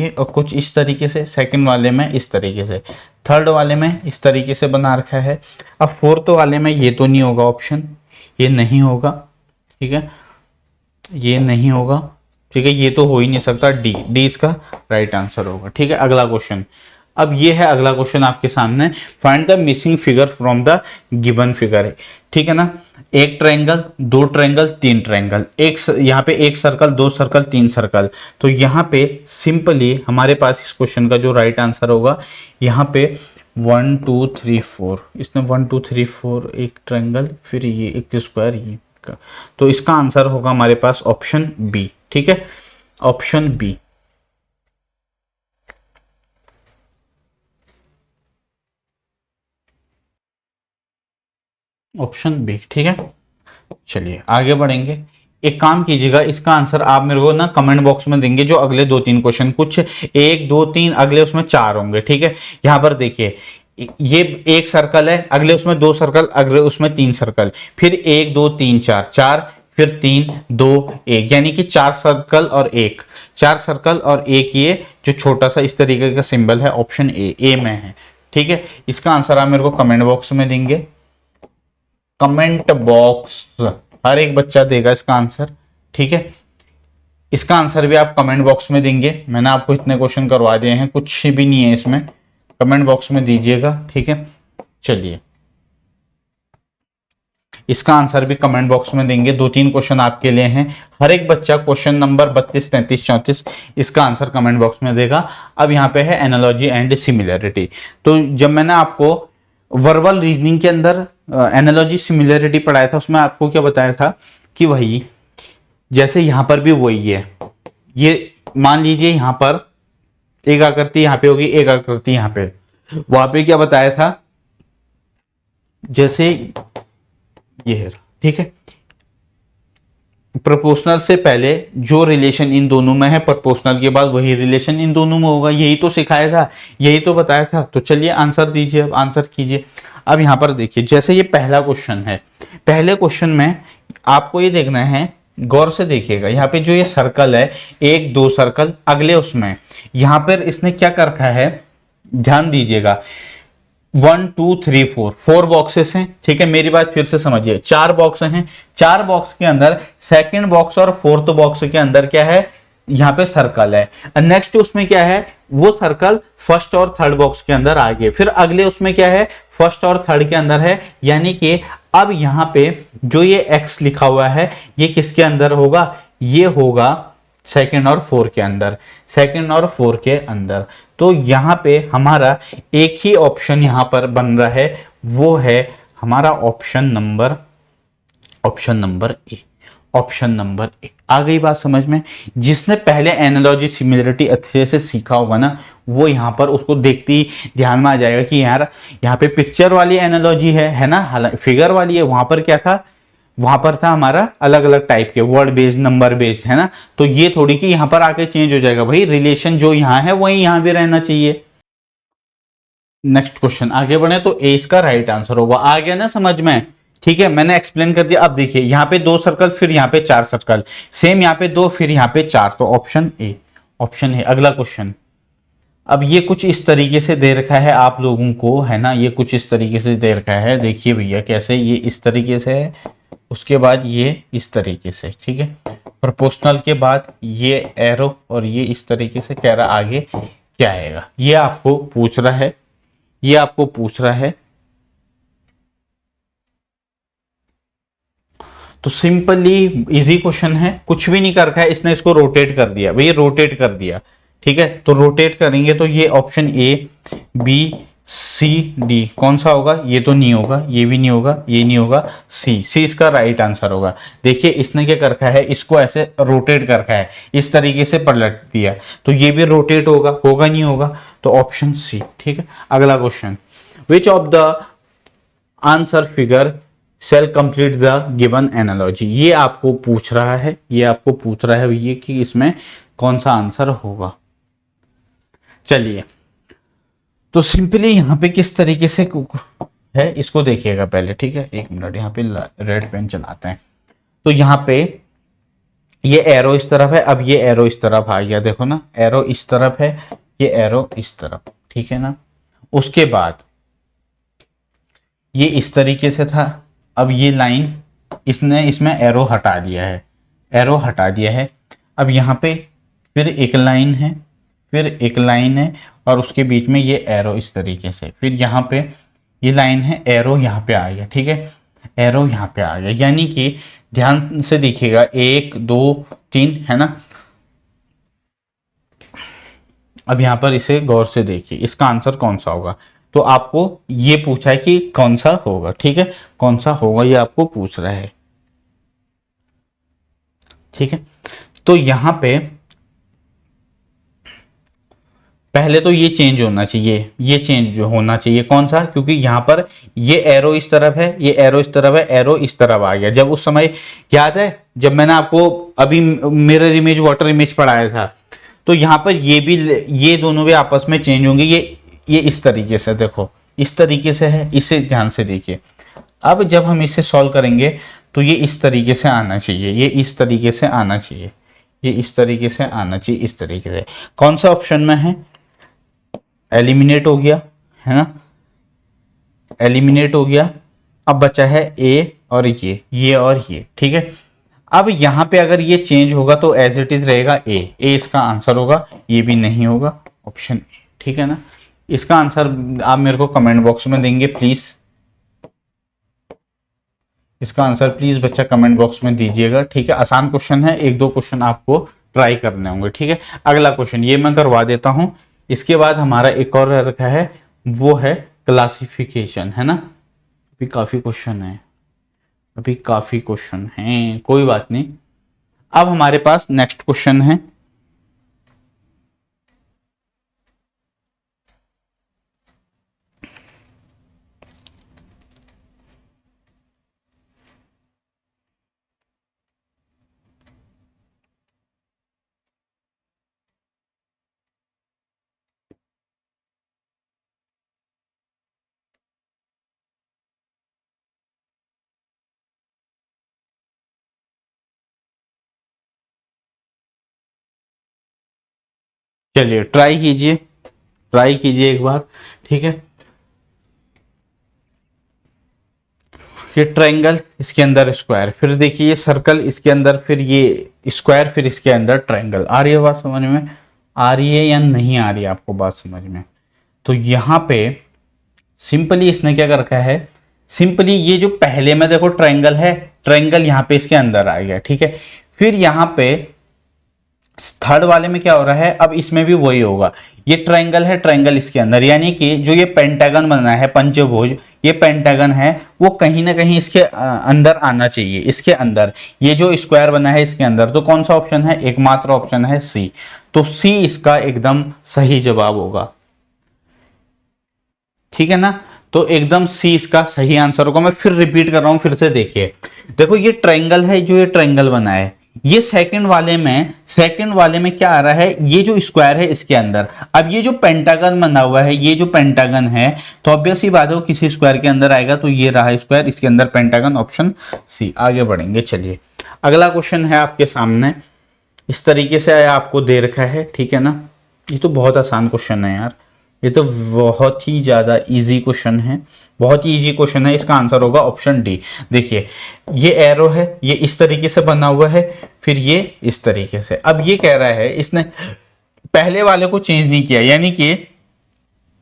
और कुछ इस तरीके से, सेकंड वाले में इस तरीके से, थर्ड वाले में इस तरीके से बना रखा है। अब फोर्थ वाले में ये तो नहीं होगा ऑप्शन, ये नहीं होगा, ठीक है, ये नहीं होगा, ठीक है, ये तो हो ही नहीं सकता, डी इसका राइट आंसर होगा, ठीक है। अगला क्वेश्चन, अब ये है अगला क्वेश्चन आपके सामने, find the missing figure from the given figure, ठीक है ना। एक ट्रायंगल, दो ट्रायंगल, तीन ट्रायंगल, एक यहाँ पे एक सर्कल, दो सर्कल, तीन सर्कल। तो यहाँ पे सिंपली हमारे पास इस क्वेश्चन का जो राइट आंसर होगा, यहाँ पे 1 2 3 4, इसमें 1 2 3 4 एक ट्रायंगल, फिर ये एक स्क्वायर, ये का, तो इसका आंसर होगा हमारे पास ऑप्शन बी, ठीक है, ऑप्शन बी। ऑप्शन बी, ठीक है। चलिए आगे बढ़ेंगे, एक काम कीजिएगा, इसका आंसर आप मेरे को ना कमेंट बॉक्स में देंगे, जो अगले 2 3 क्वेश्चन, कुछ 1 2 3 अगले उसमें 4 होंगे, ठीक है। यहां पर देखिए ये एक सर्कल है, अगले उसमें 2 सर्कल, अगले उसमें 3 सर्कल, फिर 1 2 3 4 4, फिर 3 2 1, यानी कि 4 सर्कल और 1, 4 सर्कल और 1, ये जो छोटा सा इस तरीके का सिंबल है, ऑप्शन ए में है, ठीक है। इसका आंसर आप मेरे को कमेंट बॉक्स में देंगे, कमेंट बॉक्स हर एक बच्चा देगा इसका आंसर, ठीक है। इसका आंसर भी आप कमेंट बॉक्स में देंगे। मैंने आपको इतने क्वेश्चन करवा दिए हैं, कुछ भी नहीं है इसमें, कमेंट बॉक्स में दीजिएगा, ठीक है। चलिए, इसका आंसर भी कमेंट बॉक्स में देंगे। 2-3 क्वेश्चन आपके लिए हैं, हर एक बच्चा क्वेश्चन नंबर 32, 33, 34 इसका आंसर कमेंट बॉक्स में देगा। अब यहाँ पे है एनालॉजी एंड सिमिलरिटी। तो जब मैंने आपको वर्बल रीजनिंग के अंदर एनालॉजी सिमिलरिटी पढ़ाया था, उसमें आपको क्या बताया था कि वही जैसे यहाँ पर भी वही है, ये मान लीजिए यहाँ पर एक आकृति यहाँ पे होगी, एक आकृति यहाँ पे, वहां पे क्या बताया था, जैसे ये है, ठीक है। प्रोपोर्शनल से पहले जो रिलेशन इन दोनों में है, प्रोपोर्शनल के बाद वही रिलेशन इन दोनों में होगा, यही तो सिखाया था, यही तो बताया था। तो चलिए आंसर दीजिए, अब आंसर कीजिए। अब यहां पर देखिए, जैसे ये पहला क्वेश्चन है, पहले क्वेश्चन में आपको ये देखना है, गौर से देखिएगा, यहाँ पे जो ये सर्कल है, 1 2 सर्कल, अगले उसमें यहां पर इसने क्या कर रखा है, ध्यान दीजिएगा, 1 2 3 4 बॉक्सेस हैं, ठीक है। मेरी बात फिर से समझिए, 4 बॉक्स हैं, 4 बॉक्स के अंदर सेकंड बॉक्स और फोर्थ बॉक्स के अंदर क्या है, यहाँ पे सर्कल है। नेक्स्ट उसमें क्या है, वो सर्कल फर्स्ट और थर्ड बॉक्स के अंदर आ गए, फिर अगले उसमें क्या है, फर्स्ट और थर्ड के अंदर है। यानी कि अब यहाँ पे जो ये x लिखा हुआ है, ये किसके अंदर होगा, ये होगा सेकंड और 4 के अंदर, सेकंड और 4 के अंदर। तो यहाँ पे हमारा एक ही ऑप्शन यहाँ पर बन रहा है, वो है हमारा option number A, option number A. आ गई बात समझ में। जिसने पहले एनालॉजी सिमिलरिटी अच्छे से सीखा होगा ना, वो यहाँ पर उसको देखते ही ध्यान में आ जाएगा कि यार यहाँ पे पिक्चर वाली एनालॉजी है ना, हालांकि फिगर वाली है, वहां पर क्या था, वहां पर था हमारा अलग अलग टाइप के, वर्ड बेस्ड, नंबर बेस्ड, है ना। तो ये थोड़ी कि यहां पर आके चेंज हो जाएगा, भाई रिलेशन जो यहां है वही यहां भी रहना चाहिए। नेक्स्ट क्वेश्चन आगे बढ़े तो ए इसका राइट आंसर होगा। आ गया ना समझ में, ठीक है, मैंने एक्सप्लेन कर दिया। अब देखिए यहाँ पे 2 सर्कल, फिर यहाँ पे 4 सर्कल, सेम यहाँ पे 2, फिर यहाँ पे 4, तो ऑप्शन ए, ऑप्शन है। अगला क्वेश्चन, अब ये कुछ इस तरीके से दे रखा है आप लोगों को, है ना, ये कुछ इस तरीके से दे रखा है। देखिए भैया कैसे, ये इस तरीके से है, उसके बाद ये इस तरीके से, ठीक है। प्रोपोर्शनल के बाद ये एरो और ये इस तरीके से, कह रहा आगे क्या आएगा, ये आपको पूछ रहा है, ये आपको पूछ रहा है। तो सिंपली इजी क्वेश्चन है, कुछ भी नहीं कर रखा है इसने, इसको रोटेट कर दिया, भैया रोटेट कर दिया, ठीक है। तो रोटेट करेंगे तो ये option A, B, C, D कौन सा होगा, ये तो नहीं होगा, ये भी नहीं होगा, ये नहीं होगा, सी इसका राइट आंसर होगा। देखिए इसने क्या कर रखा है, इसको ऐसे रोटेट कर रखा है, इस तरीके से पलट दिया, तो ये भी रोटेट होगा नहीं होगा, तो ऑप्शन सी, ठीक है। अगला question, which of the answer figure cell complete the given analogy, ये आपको पूछ रहा है, ये आपको पूछ रहा है ये कि इसमें कौन सा आंसर होगा। चलिए, तो सिंपली यहाँ पे किस तरीके से है इसको देखिएगा पहले, ठीक है। 1 मिनट, यहाँ पे रेड पेन चलाते हैं। तो यहाँ पे ये एरो इस तरफ है, अब ये एरो इस तरफ आ गया, देखो ना, एरो इस तरफ है, ये एरो इस तरफ, ठीक है ना। उसके बाद ये इस तरीके से था, अब ये लाइन इसने इसमें एरो हटा दिया है, एरो हटा दिया है। अब यहाँ पे फिर एक लाइन है, फिर एक लाइन है, और उसके बीच में ये एरो इस तरीके से, फिर यहाँ पे ये लाइन है, एरो यहाँ पे आ गया, ठीक है, एरो यहाँ पे आ गया। यानी कि ध्यान से देखिएगा, 1 2 3 है ना। अब यहाँ पर इसे गौर से देखिए, इसका आंसर कौन सा होगा। तो आपको ये पूछा है कि कौन सा होगा, ठीक है, कौन सा होगा ये आपको पूछ रहा है, ठीक है। तो यहाँ पे पहले तो ये चेंज होना चाहिए, ये चेंज होना चाहिए, कौन सा, क्योंकि यहाँ पर ये एरो इस तरफ है, ये एरो इस तरफ है, एरो इस तरफ आ गया। जब उस समय याद है जब मैंने आपको अभी मिरर इमेज, वाटर इमेज पढ़ाया था, तो यहाँ पर ये भी, ये दोनों भी आपस में चेंज होंगे। ये इस तरीके से, देखो इस तरीके से है, इसे ध्यान से देखिए। अब जब हम इसे सॉल्व करेंगे तो ये इस तरीके से आना चाहिए, ये इस तरीके से आना चाहिए, ये इस तरीके से आना चाहिए, इस तरीके से। कौन सा ऑप्शन में है, एलिमिनेट हो गया, है ना, एलिमिनेट हो गया। अब बचा है ए और ये और ये, ठीक है। अब यहां पे अगर ये चेंज होगा तो एज इट इज रहेगा ए, ए इसका आंसर होगा, ये भी नहीं होगा, ऑप्शन ए, ठीक है ना। इसका आंसर आप मेरे को कमेंट बॉक्स में देंगे प्लीज, इसका आंसर प्लीज बच्चा कमेंट बॉक्स में दीजिएगा, ठीक है। आसान क्वेश्चन है, एक दो क्वेश्चन आपको ट्राई करने होंगे, ठीक है। अगला क्वेश्चन ये मैं करवा देता हूं, इसके बाद हमारा एक और रखा है, वो है क्लासिफिकेशन, है ना। अभी काफी क्वेश्चन है, अभी काफी क्वेश्चन हैं, कोई बात नहीं। अब हमारे पास नेक्स्ट क्वेश्चन है, चलिए ट्राई कीजिए, ट्राई कीजिए एक बार, ठीक है। ये ट्रायंगल, इसके अंदर स्क्वायर, फिर देखिए ये सर्कल, इसके अंदर फिर ये स्क्वायर, फिर इसके अंदर ट्रायंगल। आ रही है बात समझ में, आ रही है या नहीं आ रही है आपको बात समझ में। तो यहां पे सिंपली इसने क्या कर रखा है, सिंपली ये जो पहले में देखो ट्रायंगल है, ट्रायंगल यहां पे इसके अंदर आ गया, ठीक है। फिर यहां पे थर्ड वाले में क्या हो रहा है, अब इसमें भी वही होगा, ये ट्रायंगल है, ट्रायंगल इसके अंदर, यानी कि जो ये पेंटागन बना है, पंचभुज, ये पेंटागन है, वो कहीं ना कहीं इसके अंदर आना चाहिए, इसके अंदर। ये जो स्क्वायर बना है इसके अंदर, तो कौन सा ऑप्शन है, एकमात्र ऑप्शन है सी। तो सी इसका एकदम सही जवाब होगा, ठीक है ना। तो एकदम सी इसका सही आंसर होगा। मैं फिर रिपीट कर रहा हूं, फिर से देखिए, देखो ये ट्रायंगल है, जो ये ट्रायंगल बना है, ये सेकंड वाले में क्या आ रहा है, ये जो स्क्वायर है इसके अंदर। अब ये जो पेंटागन बना हुआ है, ये जो पेंटागन है, तो ऑब्वियस ही बात है वो किसी स्क्वायर के अंदर आएगा, तो ये रहा स्क्वायर, इसके अंदर पेंटागन, ऑप्शन सी। आगे बढ़ेंगे, चलिए अगला क्वेश्चन है आपके सामने, इस तरीके से आपको दे रखा है, ठीक है ना। ये तो बहुत आसान क्वेश्चन है यार, ये तो बहुत ही ज्यादा इजी क्वेश्चन है, बहुत ही इजी क्वेश्चन है। इसका आंसर होगा ऑप्शन डी। देखिए ये एरो है, ये इस तरीके से बना हुआ है, फिर ये इस तरीके से। अब ये कह रहा है, इसने पहले वाले को चेंज नहीं किया, यानी कि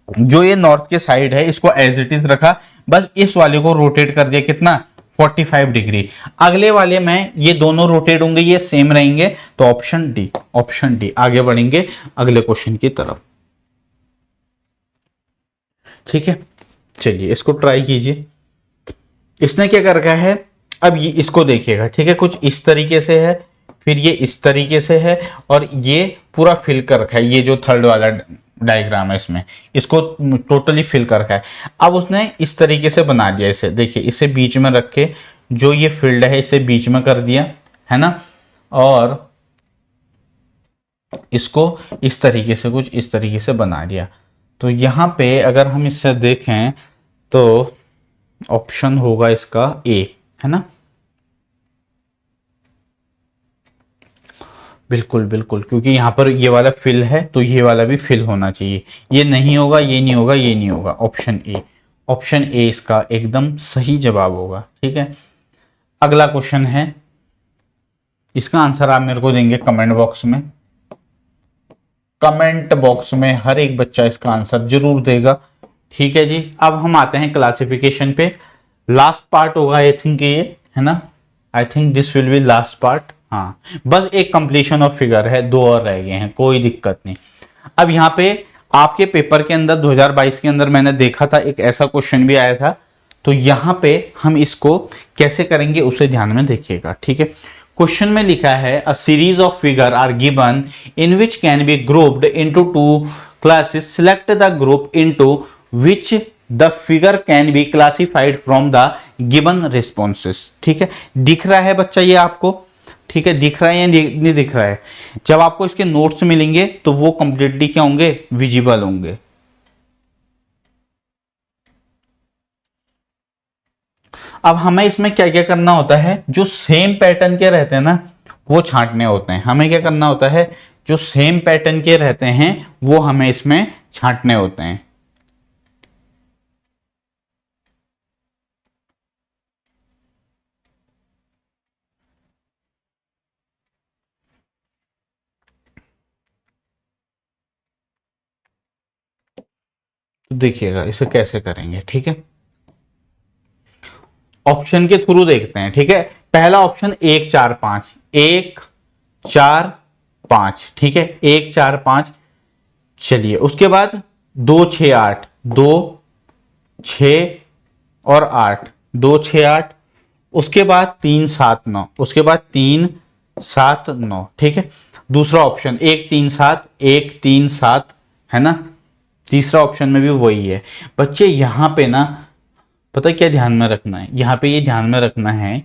जो ये नॉर्थ के साइड है इसको एज इट इज रखा, बस इस वाले को रोटेट कर दिया, कितना, 45 डिग्री। अगले वाले में ये दोनों रोटेट होंगे, ये सेम रहेंगे, तो ऑप्शन डी, ऑप्शन डी। आगे बढ़ेंगे अगले क्वेश्चन की तरफ, ठीक है। चलिए इसको ट्राई कीजिए, इसने क्या कर रखा है, अब ये इसको देखिएगा, ठीक है, कुछ इस तरीके से है, फिर ये इस तरीके से है, और ये पूरा फिल कर रखा है, ये जो थर्ड वाला डायग्राम है इसमें, इसको टोटली फिल कर रखा है। अब उसने इस तरीके से बना दिया इसे, देखिए इसे बीच में रख के, जो ये फील्ड है इसे बीच में कर दिया, है ना, और इसको इस तरीके से, कुछ इस तरीके से बना दिया। तो यहां पे अगर हम इससे देखें तो ऑप्शन होगा इसका ए, है ना। बिल्कुल बिल्कुल, क्योंकि यहां पर ये वाला फिल है, तो ये वाला भी फिल होना चाहिए, ये नहीं होगा, ये नहीं होगा, ये नहीं होगा, ऑप्शन ए, ऑप्शन ए इसका एकदम सही जवाब होगा, ठीक है। अगला क्वेश्चन है, इसका आंसर आप मेरे को देंगे कमेंट बॉक्स में, कमेंट बॉक्स में हर एक बच्चा इसका आंसर जरूर देगा, ठीक है जी। अब हम आते हैं क्लासिफिकेशन पे, लास्ट पार्ट होगा आई थिंक ये, है ना, I think this will be last part. हाँ, बस एक कंप्लीशन ऑफ फिगर है, दो और रह गए हैं, कोई दिक्कत नहीं। अब यहाँ पे आपके पेपर के अंदर 2022 के अंदर मैंने देखा था एक ऐसा क्वेश्चन भी आया था, तो यहाँ पे हम इसको कैसे करेंगे उसे ध्यान में देखिएगा, ठीक है। क्वेश्चन में लिखा है, a series of figure are given in which can be grouped into two classes, select the group into which the figure can be classified from the given responses, ठीक है। दिख रहा है बच्चा ये आपको, ठीक है, दिख रहा है या नहीं दिख रहा है। जब आपको इसके नोट्स मिलेंगे तो वो कंप्लीटली क्या होंगे, विजिबल होंगे। अब हमें इसमें क्या क्या करना होता है, जो सेम पैटर्न के रहते हैं ना वो छांटने होते हैं। हमें क्या करना होता है, जो सेम पैटर्न के रहते हैं वो हमें इसमें छांटने होते हैं। तो देखिएगा इसे कैसे करेंगे, ठीक है। ऑप्शन के थ्रू देखते हैं, ठीक है। पहला ऑप्शन 1 4 5, 1 4 5, ठीक है, 1 4 5। चलिए उसके बाद 2 6 8, 2 6 और 8, 2 6 8। उसके बाद 3 7 9, उसके बाद 3 7 9, ठीक है। दूसरा ऑप्शन 1 3 7, 1 3 7, है ना। तीसरा ऑप्शन में भी वही है। बच्चे यहां पे ना पता है क्या ध्यान में रखना है, यहां पे ये ध्यान में रखना है,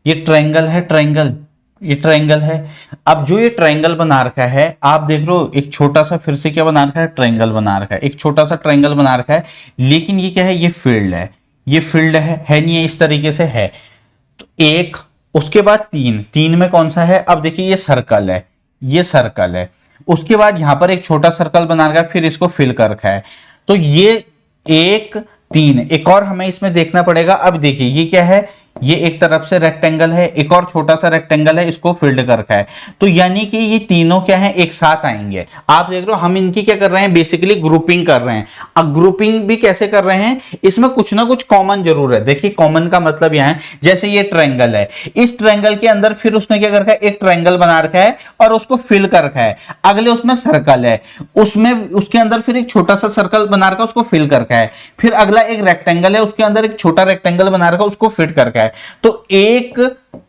ये ट्रायंगल है, ट्रायंगल, ये ट्रायंगल है। अब जो ये ट्रायंगल बना रखा है, आप देख रहे हो एक छोटा सा फिर से क्या बना रखा है, ट्रायंगल बना रखा है, एक छोटा सा ट्रायंगल बना रखा है। लेकिन ये क्या है, ये फील्ड है, ये फील्ड है नहीं है, इस तरीके से है। तो एक, उसके बाद 3, 3 में कौन सा है, अब देखिए ये सर्कल है, ये सर्कल है। उसके बाद यहां पर एक छोटा सर्कल बना रखा है, फिर इसको फिल कर रखा है। तो ये 1 3, एक और हमें इसमें देखना पड़ेगा। अब देखिए ये क्या है, ये एक तरफ से रेक्टेंगल है, एक और छोटा सा रेक्टेंगल है, इसको फिल्ड कर रखा है। तो यानी कि ये तीनों क्या है, एक साथ आएंगे। आप देख रहे हो हम इनकी क्या कर रहे हैं, बेसिकली ग्रुपिंग कर रहे हैं। अब ग्रुपिंग भी कैसे कर रहे हैं, इसमें कुछ ना कुछ कॉमन जरूर है। देखिए कॉमन का मतलब यहां है, जैसे ये ट्रायंगल है, इस ट्रायंगल के अंदर फिर उसने क्या कर रखा है, एक ट्रायंगल बना रखा है और उसको फिल कर रखा है। अगले उसमें सर्कल है, उसमें उसके अंदर फिर एक छोटा सा सर्कल बना रखा है, उसको फिल कर रखा है। फिर अगला एक रेक्टेंगल है, उसके अंदर एक छोटा रेक्टेंगल बना रखा है, उसको फिट कर रखा है। तो 1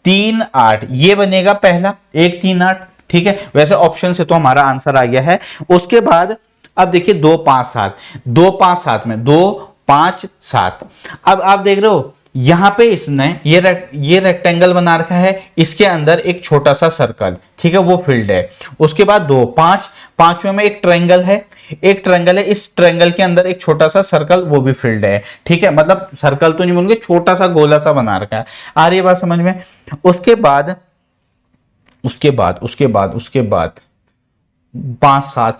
3 8 ये बनेगा पहला, 1 3 8, ठीक है। वैसे ऑप्शन से तो हमारा आंसर आ गया है। उसके बाद अब देखिए 2 5 7, 2 5 7 में 2 5 7। अब आप देख रहे हो यहां पे इसने ये रेक्टेंगल बना रखा है, इसके अंदर एक छोटा सा सर्कल, ठीक है, वो फील्ड है। उसके बाद 2 5, पांचवें में एक ट्रायंगल है, एक ट्रायंगल है, इस ट्रायंगल के अंदर एक छोटा सा सर्कल, वो भी फील्ड है, ठीक है। मतलब सर्कल तो नहीं बोलेंगे, छोटा सा गोला सा बना रखा है। आ रही है बात समझ में। उसके बाद 5 7,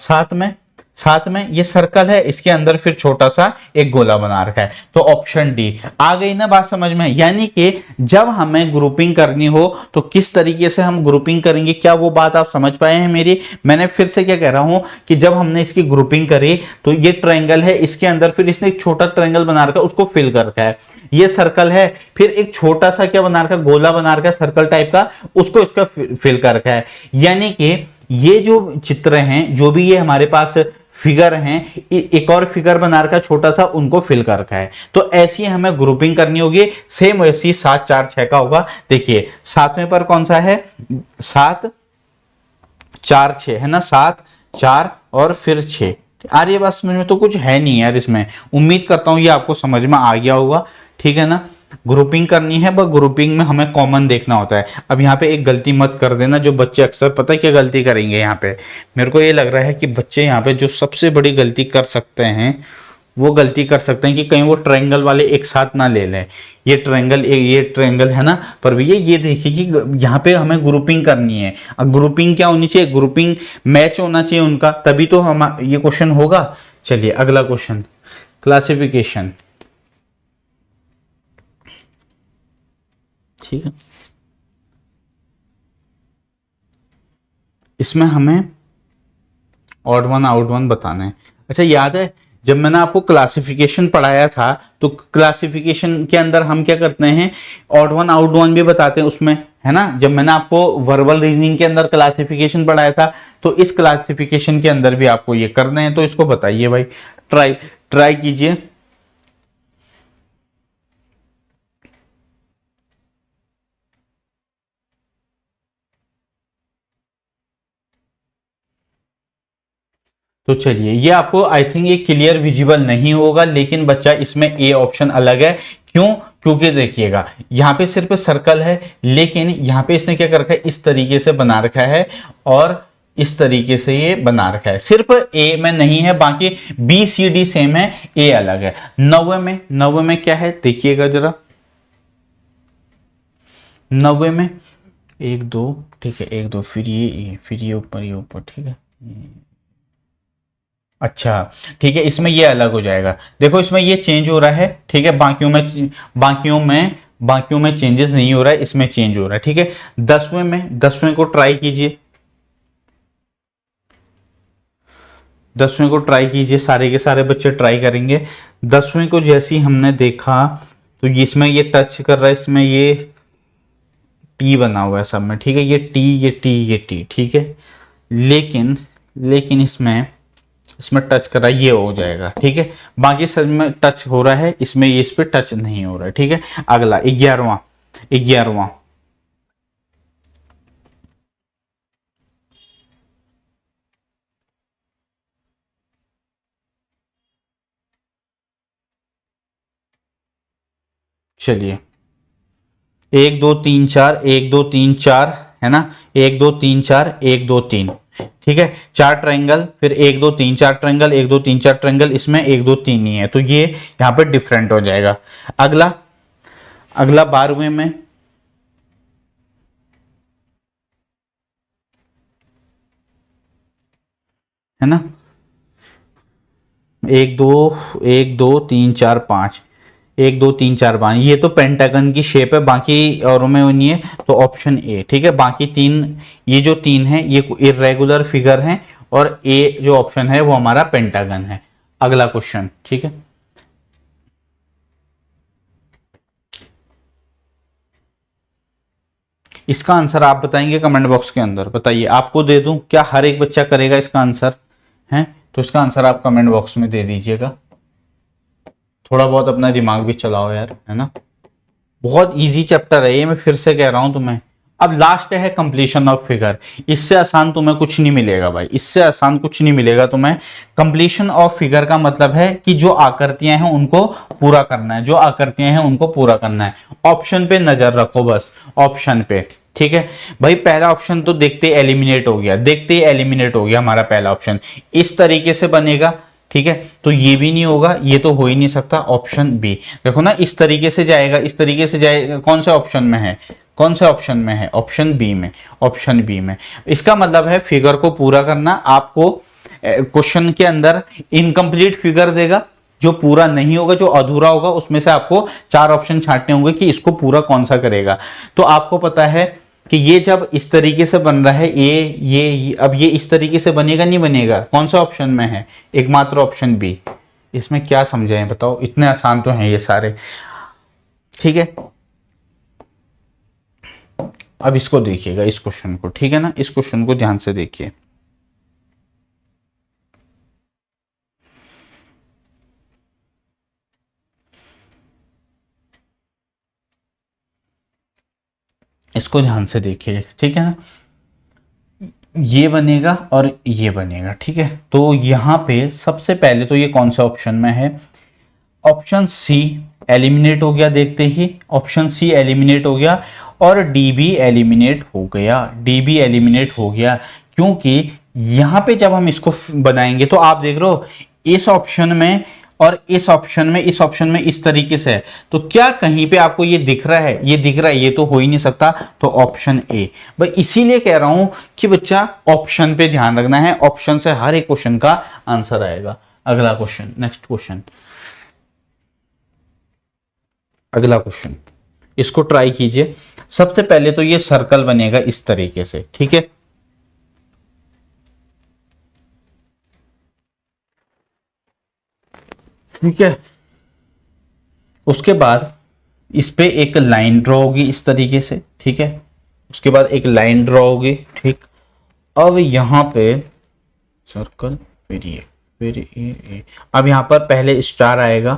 साथ में ये सर्कल है, इसके अंदर फिर छोटा सा एक गोला बना रखा है। तो ऑप्शन डी आ गई ना बात समझ में। यानी कि जब हमें ग्रुपिंग करनी हो तो किस तरीके से हम ग्रुपिंग करेंगे, क्या वो बात आप समझ पाए हैं मेरी। मैंने फिर से क्या कह रहा हूं कि जब हमने इसकी ग्रुपिंग करी तो ये ट्रायंगल है, इसके अंदर फिर इसने एक छोटा ट्रायंगल बना रखा है, उसको फिल कर रखा है। ये सर्कल है, फिर एक छोटा सा क्या बना रखा है, गोला बना रखा है सर्कल टाइप का, उसको इसका फिल कर रखा है। यानी कि ये जो चित्र हैं, जो भी ये हमारे पास फिगर हैं, एक और फिगर बना रखा छोटा सा, उनको फिल कर रखा है। तो ऐसी हमें ग्रुपिंग करनी होगी। सेम वैसी 7 4 6 का होगा। देखिए सातवें पर कौन सा है, 7 4 6 है ना, 7 4 और फिर 6। आ रही है बात समझ में। तो कुछ है नहीं यार इसमें। उम्मीद करता हूं ये आपको समझ में आ गया होगा, ठीक है ना। ग्रुपिंग करनी है, बस ग्रुपिंग में हमें कॉमन देखना होता है। अब यहाँ पे एक गलती मत कर देना, जो बच्चे अक्सर पता है क्या गलती करेंगे यहाँ पे। मेरे को ये लग रहा है कि बच्चे यहाँ पे जो सबसे बड़ी गलती कर सकते हैं, वो गलती कर सकते हैं कि कहीं वो ट्रायंगल वाले एक साथ ना ले लें। ये ट्रायंगल है ना, पर भैया ये देखिए कि यहाँ पे हमें ग्रुपिंग करनी है। अब ग्रुपिंग क्या होनी चाहिए, ग्रुपिंग मैच होना चाहिए उनका, तभी तो हम ये क्वेश्चन होगा। चलिए अगला क्वेश्चन, क्लासिफिकेशन, ठीक है। इसमें हमें ऑड वन आउट वन बताना है। अच्छा याद है जब मैंने आपको क्लासिफिकेशन पढ़ाया था, तो क्लासिफिकेशन के अंदर हम क्या करते हैं, ऑड वन आउट वन भी बताते हैं उसमें, है ना। जब मैंने आपको वर्बल रीजनिंग के अंदर क्लासिफिकेशन पढ़ाया था, तो इस क्लासिफिकेशन के अंदर भी आपको ये करना है। तो इसको बताइए भाई, ट्राई कीजिए। तो चलिए ये आपको आई थिंक ये क्लियर विजिबल नहीं होगा, लेकिन बच्चा इसमें ए ऑप्शन अलग है। क्यों, क्योंकि देखिएगा यहाँ पे सिर्फ सर्कल है, लेकिन यहाँ पे इसने क्या कर रखा है, इस तरीके से बना रखा है और इस तरीके से ये बना रखा है। सिर्फ ए में नहीं है, बाकी बी सी डी सेम है, ए अलग है। 90 में क्या है देखिएगा जरा, 90 में 1 2, ठीक है 1 2, फिर ये ऊपर, ठीक है। अच्छा ठीक है, इसमें ये अलग हो जाएगा। देखो इसमें ये चेंज हो रहा है, ठीक है, बाकियों में चेंजेस नहीं हो रहा है, इसमें चेंज हो रहा है, ठीक है। 10वें को ट्राई कीजिए। 10वें को ट्राई कीजिए, सारे के सारे बच्चे ट्राई करेंगे। 10वें को जैसे ही हमने देखा तो इसमें ये टच कर रहा है, इसमें ये टी बना हुआ है सब में, ठीक है, ये टी ये टी ये टी, ठीक है, लेकिन लेकिन इसमें टच कर रहा है, ये हो जाएगा, ठीक है। बाकी सब में टच हो रहा है, इसमें ये इस पे टच नहीं हो रहा है, ठीक है। अगला 11वां चलिए 1 2 3 4 1 2 3 4 है ना, 1 2 3 4 1 2 3, ठीक है, 4 ट्रायंगल, फिर 1 2 3 4 ट्रायंगल, 1 2 3 4 ट्रायंगल, इसमें 1 2 3 ही है, तो ये यहां पर डिफरेंट हो जाएगा। अगला अगला 12वें में है ना, 1 2 1 2 3 4 5, 1 2 3 4 5, ये तो पेंटागन की शेप है, बाकी औरों में वो नहीं है, तो ऑप्शन ए, ठीक है। बाकी तीन, ये जो तीन है ये इरेगुलर फिगर हैं, और ए जो ऑप्शन है वो हमारा पेंटागन है। अगला क्वेश्चन, ठीक है, इसका आंसर आप बताएंगे कमेंट बॉक्स के अंदर, बताइए, आपको दे दूं क्या, हर एक बच्चा करेगा इसका आंसर है, तो इसका आंसर आप कमेंट बॉक्स में दे दीजिएगा। थोड़ा बहुत अपना दिमाग भी चलाओ यार, है ना, बहुत इजी चैप्टर है ये, मैं फिर से कह रहा हूं तुम्हें। अब लास्ट है कंप्लीशन ऑफ फिगर, इससे आसान तुम्हें कुछ नहीं मिलेगा भाई, इससे आसान कुछ नहीं मिलेगा तुम्हें। कंप्लीशन ऑफ फिगर का मतलब है कि जो आकृतियां हैं उनको पूरा करना है, जो आकृतियां हैं उनको पूरा करना है। ऑप्शन पे नजर रखो बस, ऑप्शन पे, ठीक है भाई। पहला ऑप्शन तो देखते ही एलिमिनेट हो गया, देखते ही एलिमिनेट हो गया हमारा पहला ऑप्शन, इस तरीके से बनेगा, ठीक है, तो ये भी नहीं होगा, ये तो हो ही नहीं सकता। ऑप्शन बी देखो ना, इस तरीके से जाएगा, इस तरीके से जाएगा, कौन से ऑप्शन में है, कौन से ऑप्शन में है, ऑप्शन बी में, ऑप्शन बी में। इसका मतलब है फिगर को पूरा करना, आपको क्वेश्चन के अंदर इनकम्प्लीट फिगर देगा, जो पूरा नहीं होगा, जो अधूरा होगा, उसमें से आपको 4 ऑप्शन छांटने होंगे कि इसको पूरा कौन सा करेगा। तो आपको पता है कि ये जब इस तरीके से बन रहा है, ये अब ये इस तरीके से बनेगा, नहीं बनेगा, कौन सा ऑप्शन में है, एकमात्र ऑप्शन बी। इसमें क्या समझाएं बताओ, इतने आसान तो हैं ये सारे, ठीक है। अब इसको देखिएगा, इस क्वेश्चन को, ठीक है ना, इस क्वेश्चन को ध्यान से देखिए। इसको ध्यान से देखिए, ठीक है ना, ये बनेगा और ये बनेगा, ठीक है। तो यहां पे सबसे पहले तो ये कौन सा ऑप्शन में है, ऑप्शन सी एलिमिनेट हो गया, देखते ही ऑप्शन सी एलिमिनेट हो गया, और डी भी एलिमिनेट हो गया, डी भी एलिमिनेट हो गया, क्योंकि यहां पे जब हम इसको बनाएंगे तो आप देख रहे हो इस ऑप्शन में और इस ऑप्शन में, इस ऑप्शन में इस तरीके से है, तो क्या कहीं पे आपको ये दिख रहा है, ये दिख रहा है, ये तो हो ही नहीं सकता, तो ऑप्शन ए। भाई इसीलिए कह रहा हूं कि बच्चा ऑप्शन पे ध्यान रखना है, ऑप्शन से हर एक क्वेश्चन का आंसर आएगा। अगला क्वेश्चन, नेक्स्ट क्वेश्चन, अगला क्वेश्चन, इसको ट्राई कीजिए। सबसे पहले तो ये सर्कल बनेगा इस तरीके से, ठीक है, ठीक है। उसके बाद इस पे एक लाइन ड्रॉ होगी इस तरीके से, ठीक है, उसके बाद एक लाइन ड्रॉ होगी, ठीक। अब यहां पे सर्कल, फिर ये अब यहां पर पहले स्टार आएगा,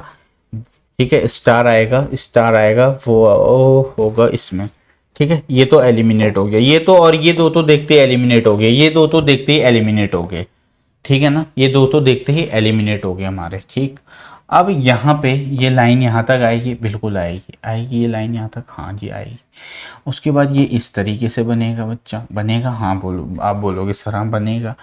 ठीक है, स्टार आएगा, स्टार आएगा, वो होगा इसमें, ठीक है। ये तो एलिमिनेट हो गया, ये तो, और ये दो तो देखते ही एलिमिनेट हो गए, ये दो तो देखते ही एलिमिनेट हो गए, ठीक है ना, ये दो तो देखते ही एलिमिनेट हो गए हमारे, ठीक। अब यहाँ पे ये लाइन यहाँ तक आएगी, बिल्कुल आएगी, आएगी ये लाइन यहाँ तक, हाँ जी आएगी। उसके बाद ये इस तरीके से बनेगा बच्चा, बनेगा, हाँ बोलो, आप बोलोगे सर हाँ बनेगा,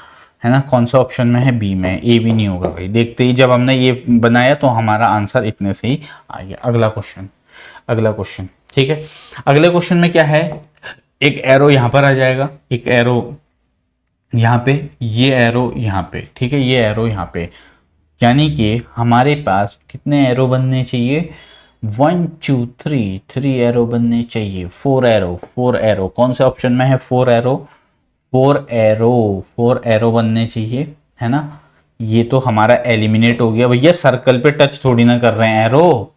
है ना। कौन सा ऑप्शन में है, बी में, ए भी नहीं होगा भाई, देखते ही जब हमने ये बनाया तो हमारा आंसर इतने से ही आ गया। अगला क्वेश्चन, अगला क्वेश्चन, ठीक है। अगले क्वेश्चन में क्या है, एक एरो यहाँ पर आ जाएगा, एक एरो यहाँ पे, ये एरो यहाँ पे, ठीक है, ये एरो यहाँ पे, यानी कि हमारे पास कितने एरो बनने चाहिए, 1 2 3, 3 एरो बनने चाहिए, 4 एरो, 4 एरो, कौन से ऑप्शन में है, 4 एरो, 4 एरो, 4 एरो बनने चाहिए, है ना। ये तो हमारा एलिमिनेट हो गया भैया, सर्कल पे टच थोड़ी ना कर रहे हैं एरो,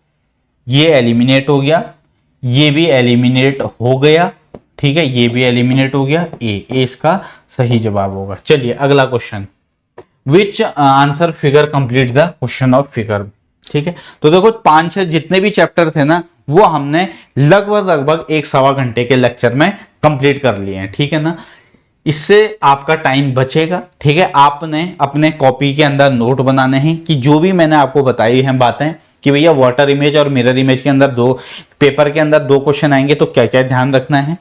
ये एलिमिनेट हो गया, ये भी एलिमिनेट हो गया, ठीक है, ये भी एलिमिनेट हो गया, ए इसका सही जवाब होगा। चलिए अगला question, which answer figure complete the question of figure, ठीक है। तो देखो 5-6 जितने भी चैप्टर थे ना वो हमने लगभग 1-1.25 घंटे के लेक्चर में कंप्लीट कर लिए हैं, ठीक है ना। इससे आपका टाइम बचेगा, ठीक है। आपने अपने कॉपी के अंदर नोट बनाने हैं कि जो भी मैंने आपको बताई हैं बातें कि भैया वाटर इमेज और मिरर इमेज के अंदर दो पेपर के अंदर 2 क्वेश्चन आएंगे तो क्या क्या ध्यान रखना है,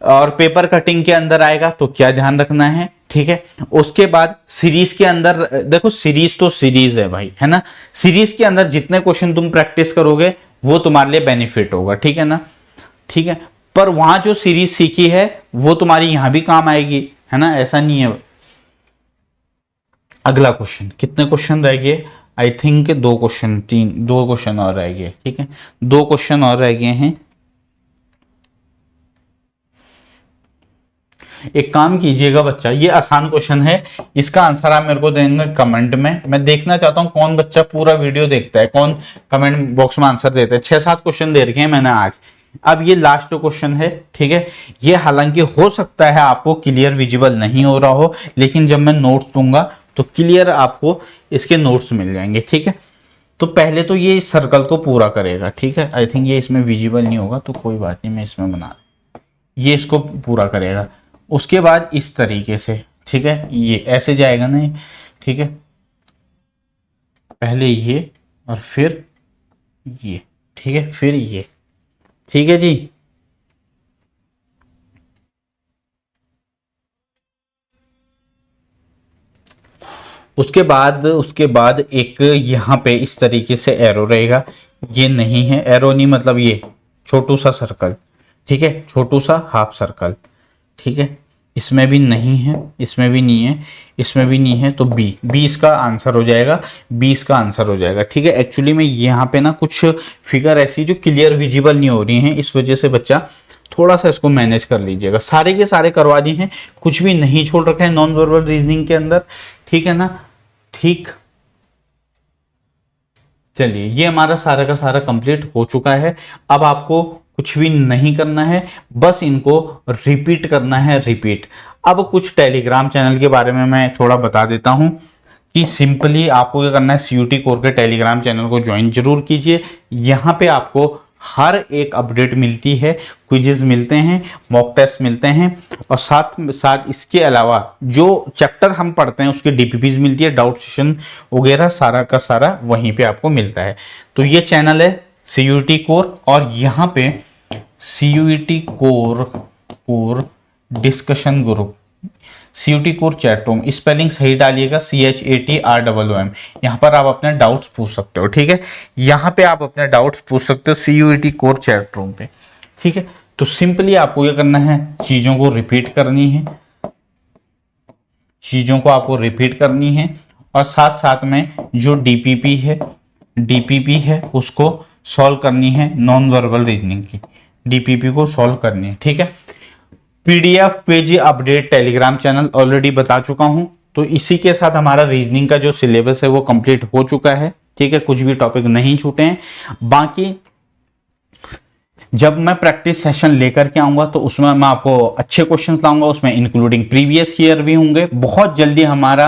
और पेपर कटिंग के अंदर आएगा तो क्या ध्यान रखना है, ठीक है। उसके बाद सीरीज के अंदर देखो, सीरीज तो सीरीज है भाई, है ना। सीरीज के अंदर जितने क्वेश्चन तुम प्रैक्टिस करोगे वो तुम्हारे लिए बेनिफिट होगा, ठीक है ना, ठीक है। पर वहां जो सीरीज सीखी है वो तुम्हारी यहां भी काम आएगी, है ना, ऐसा नहीं है। अगला क्वेश्चन, कितने क्वेश्चन रह गए, आई थिंक 2 क्वेश्चन, 2 क्वेश्चन और रह गए, ठीक है, 2 क्वेश्चन और रह गए हैं। एक काम कीजिएगा बच्चा, ये आसान क्वेश्चन है, इसका आंसर आप मेरे को देंगे कमेंट में। मैं देखना चाहता हूं कौन बच्चा पूरा वीडियो देखता है, कौन कमेंट बॉक्स में आंसर देता है। 6-7 क्वेश्चन दे रखे हैं मैंने आज, अब ये लास्ट क्वेश्चन है, ठीक है। ये हालांकि हो सकता है आपको क्लियर विजिबल नहीं हो रहा हो, लेकिन जब मैं नोट्स दूंगा तो क्लियर आपको इसके नोट्स मिल जाएंगे, ठीक है। तो पहले तो ये सर्कल को पूरा करेगा, ठीक है। आई थिंक ये इसमें विजिबल नहीं होगा तो कोई बात नहीं, मैं इसमें बना, ये इसको पूरा करेगा। उसके बाद इस तरीके से, ठीक है, ये ऐसे जाएगा ना, ठीक है, पहले ये और फिर ये, ठीक है, फिर ये, ठीक है जी। उसके बाद एक यहां पे इस तरीके से एरो रहेगा, ये नहीं है, एरो नहीं मतलब ये छोटू सा सर्कल, ठीक है, छोटू सा हाफ सर्कल, ठीक है। इसमें भी नहीं है, इसमें भी नहीं है, इसमें भी नहीं है, तो बी इसका आंसर हो जाएगा, बी इसका आंसर हो जाएगा, ठीक है। एक्चुअली में यहाँ पे ना कुछ फिगर ऐसी जो क्लियर विजिबल नहीं हो रही हैं, इस वजह से बच्चा थोड़ा सा इसको मैनेज कर लीजिएगा। सारे के सारे करवा दिए हैं, कुछ भी नहीं छोड़ रखे हैं नॉन वर्बल रीजनिंग के अंदर, ठीक है ना, ठीक। चलिए ये हमारा सारा का सारा कंप्लीट हो चुका है। अब आपको कुछ भी नहीं करना है, बस इनको रिपीट करना है, रिपीट। अब कुछ टेलीग्राम चैनल के बारे में मैं थोड़ा बता देता हूं कि सिंपली आपको क्या करना है, सीयूटी कोर के टेलीग्राम चैनल को ज्वाइन जरूर कीजिए। यहां पे आपको हर एक अपडेट मिलती है, क्विजेस मिलते हैं, मॉक टेस्ट मिलते हैं, और साथ साथ इसके अलावा जो चैप्टर हम पढ़ते हैं उसकी डीपीपीज मिलती है, डाउट सेशन वगैरह सारा का सारा वहीं पे आपको मिलता है। तो ये चैनल है सीयूटी कोर, और यहाँ पे CUT core discussion group, CUT core chat room, spelling सही डालिएगा, CHATROOM। यहाँ पर आप अपने डाउट्स पूछ सकते हो, ठीक है। यहाँ पे आप अपने डाउट्स पूछ सकते हो सीयूटी कोर चैट रूम पे, ठीक है। तो सिंपली आपको ये करना है, चीजों को रिपीट करनी है, चीजों को आपको रिपीट करनी है, और साथ साथ में जो डीपीपी है उसको सॉल्व करनी है, नॉन वर्बल रीजनिंग की डीपीपी को सॉल्व करनी है, ठीक है। PDF page update Telegram channel already बता चुका हूं, तो इसी के साथ हमारा रीजनिंग का जो सिलेबस है वो कंप्लीट हो चुका है, ठीक है। कुछ भी टॉपिक नहीं छूटे हैं। बाकी जब मैं प्रैक्टिस सेशन लेकर के आऊंगा तो उसमें मैं आपको अच्छे क्वेश्चन लाऊंगा, उसमें इंक्लूडिंग प्रीवियस ईयर भी होंगे। बहुत जल्दी हमारा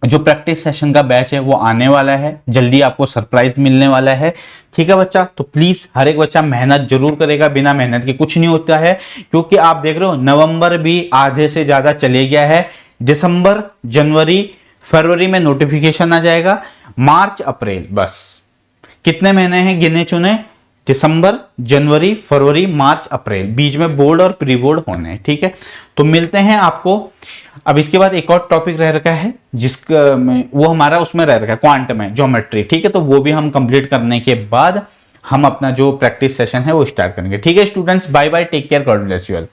जो प्रैक्टिस सेशन का बैच है वो आने वाला है, जल्दी आपको सरप्राइज मिलने वाला है, ठीक है बच्चा। तो प्लीज हर एक बच्चा मेहनत जरूर करेगा, बिना मेहनत के कुछ नहीं होता है, क्योंकि आप देख रहे हो नवंबर भी आधे से ज्यादा चले गया है, दिसंबर, जनवरी, फरवरी में नोटिफिकेशन आ जाएगा, मार्च, अप्रैल, बस कितने महीने हैं गिने चुने, दिसंबर, जनवरी, फरवरी, मार्च, अप्रैल, बीच में बोर्ड और प्री बोर्ड होने हैं, ठीक है। तो मिलते हैं आपको। अब इसके बाद एक और टॉपिक रह रखा है जिसका वो हमारा उसमें रह रखा है क्वांट में ज्योमेट्री, ठीक है। तो वो भी हम कंप्लीट करने के बाद हम अपना जो प्रैक्टिस सेशन है वो स्टार्ट करेंगे, ठीक है students. Bye bye, take care, God bless you all.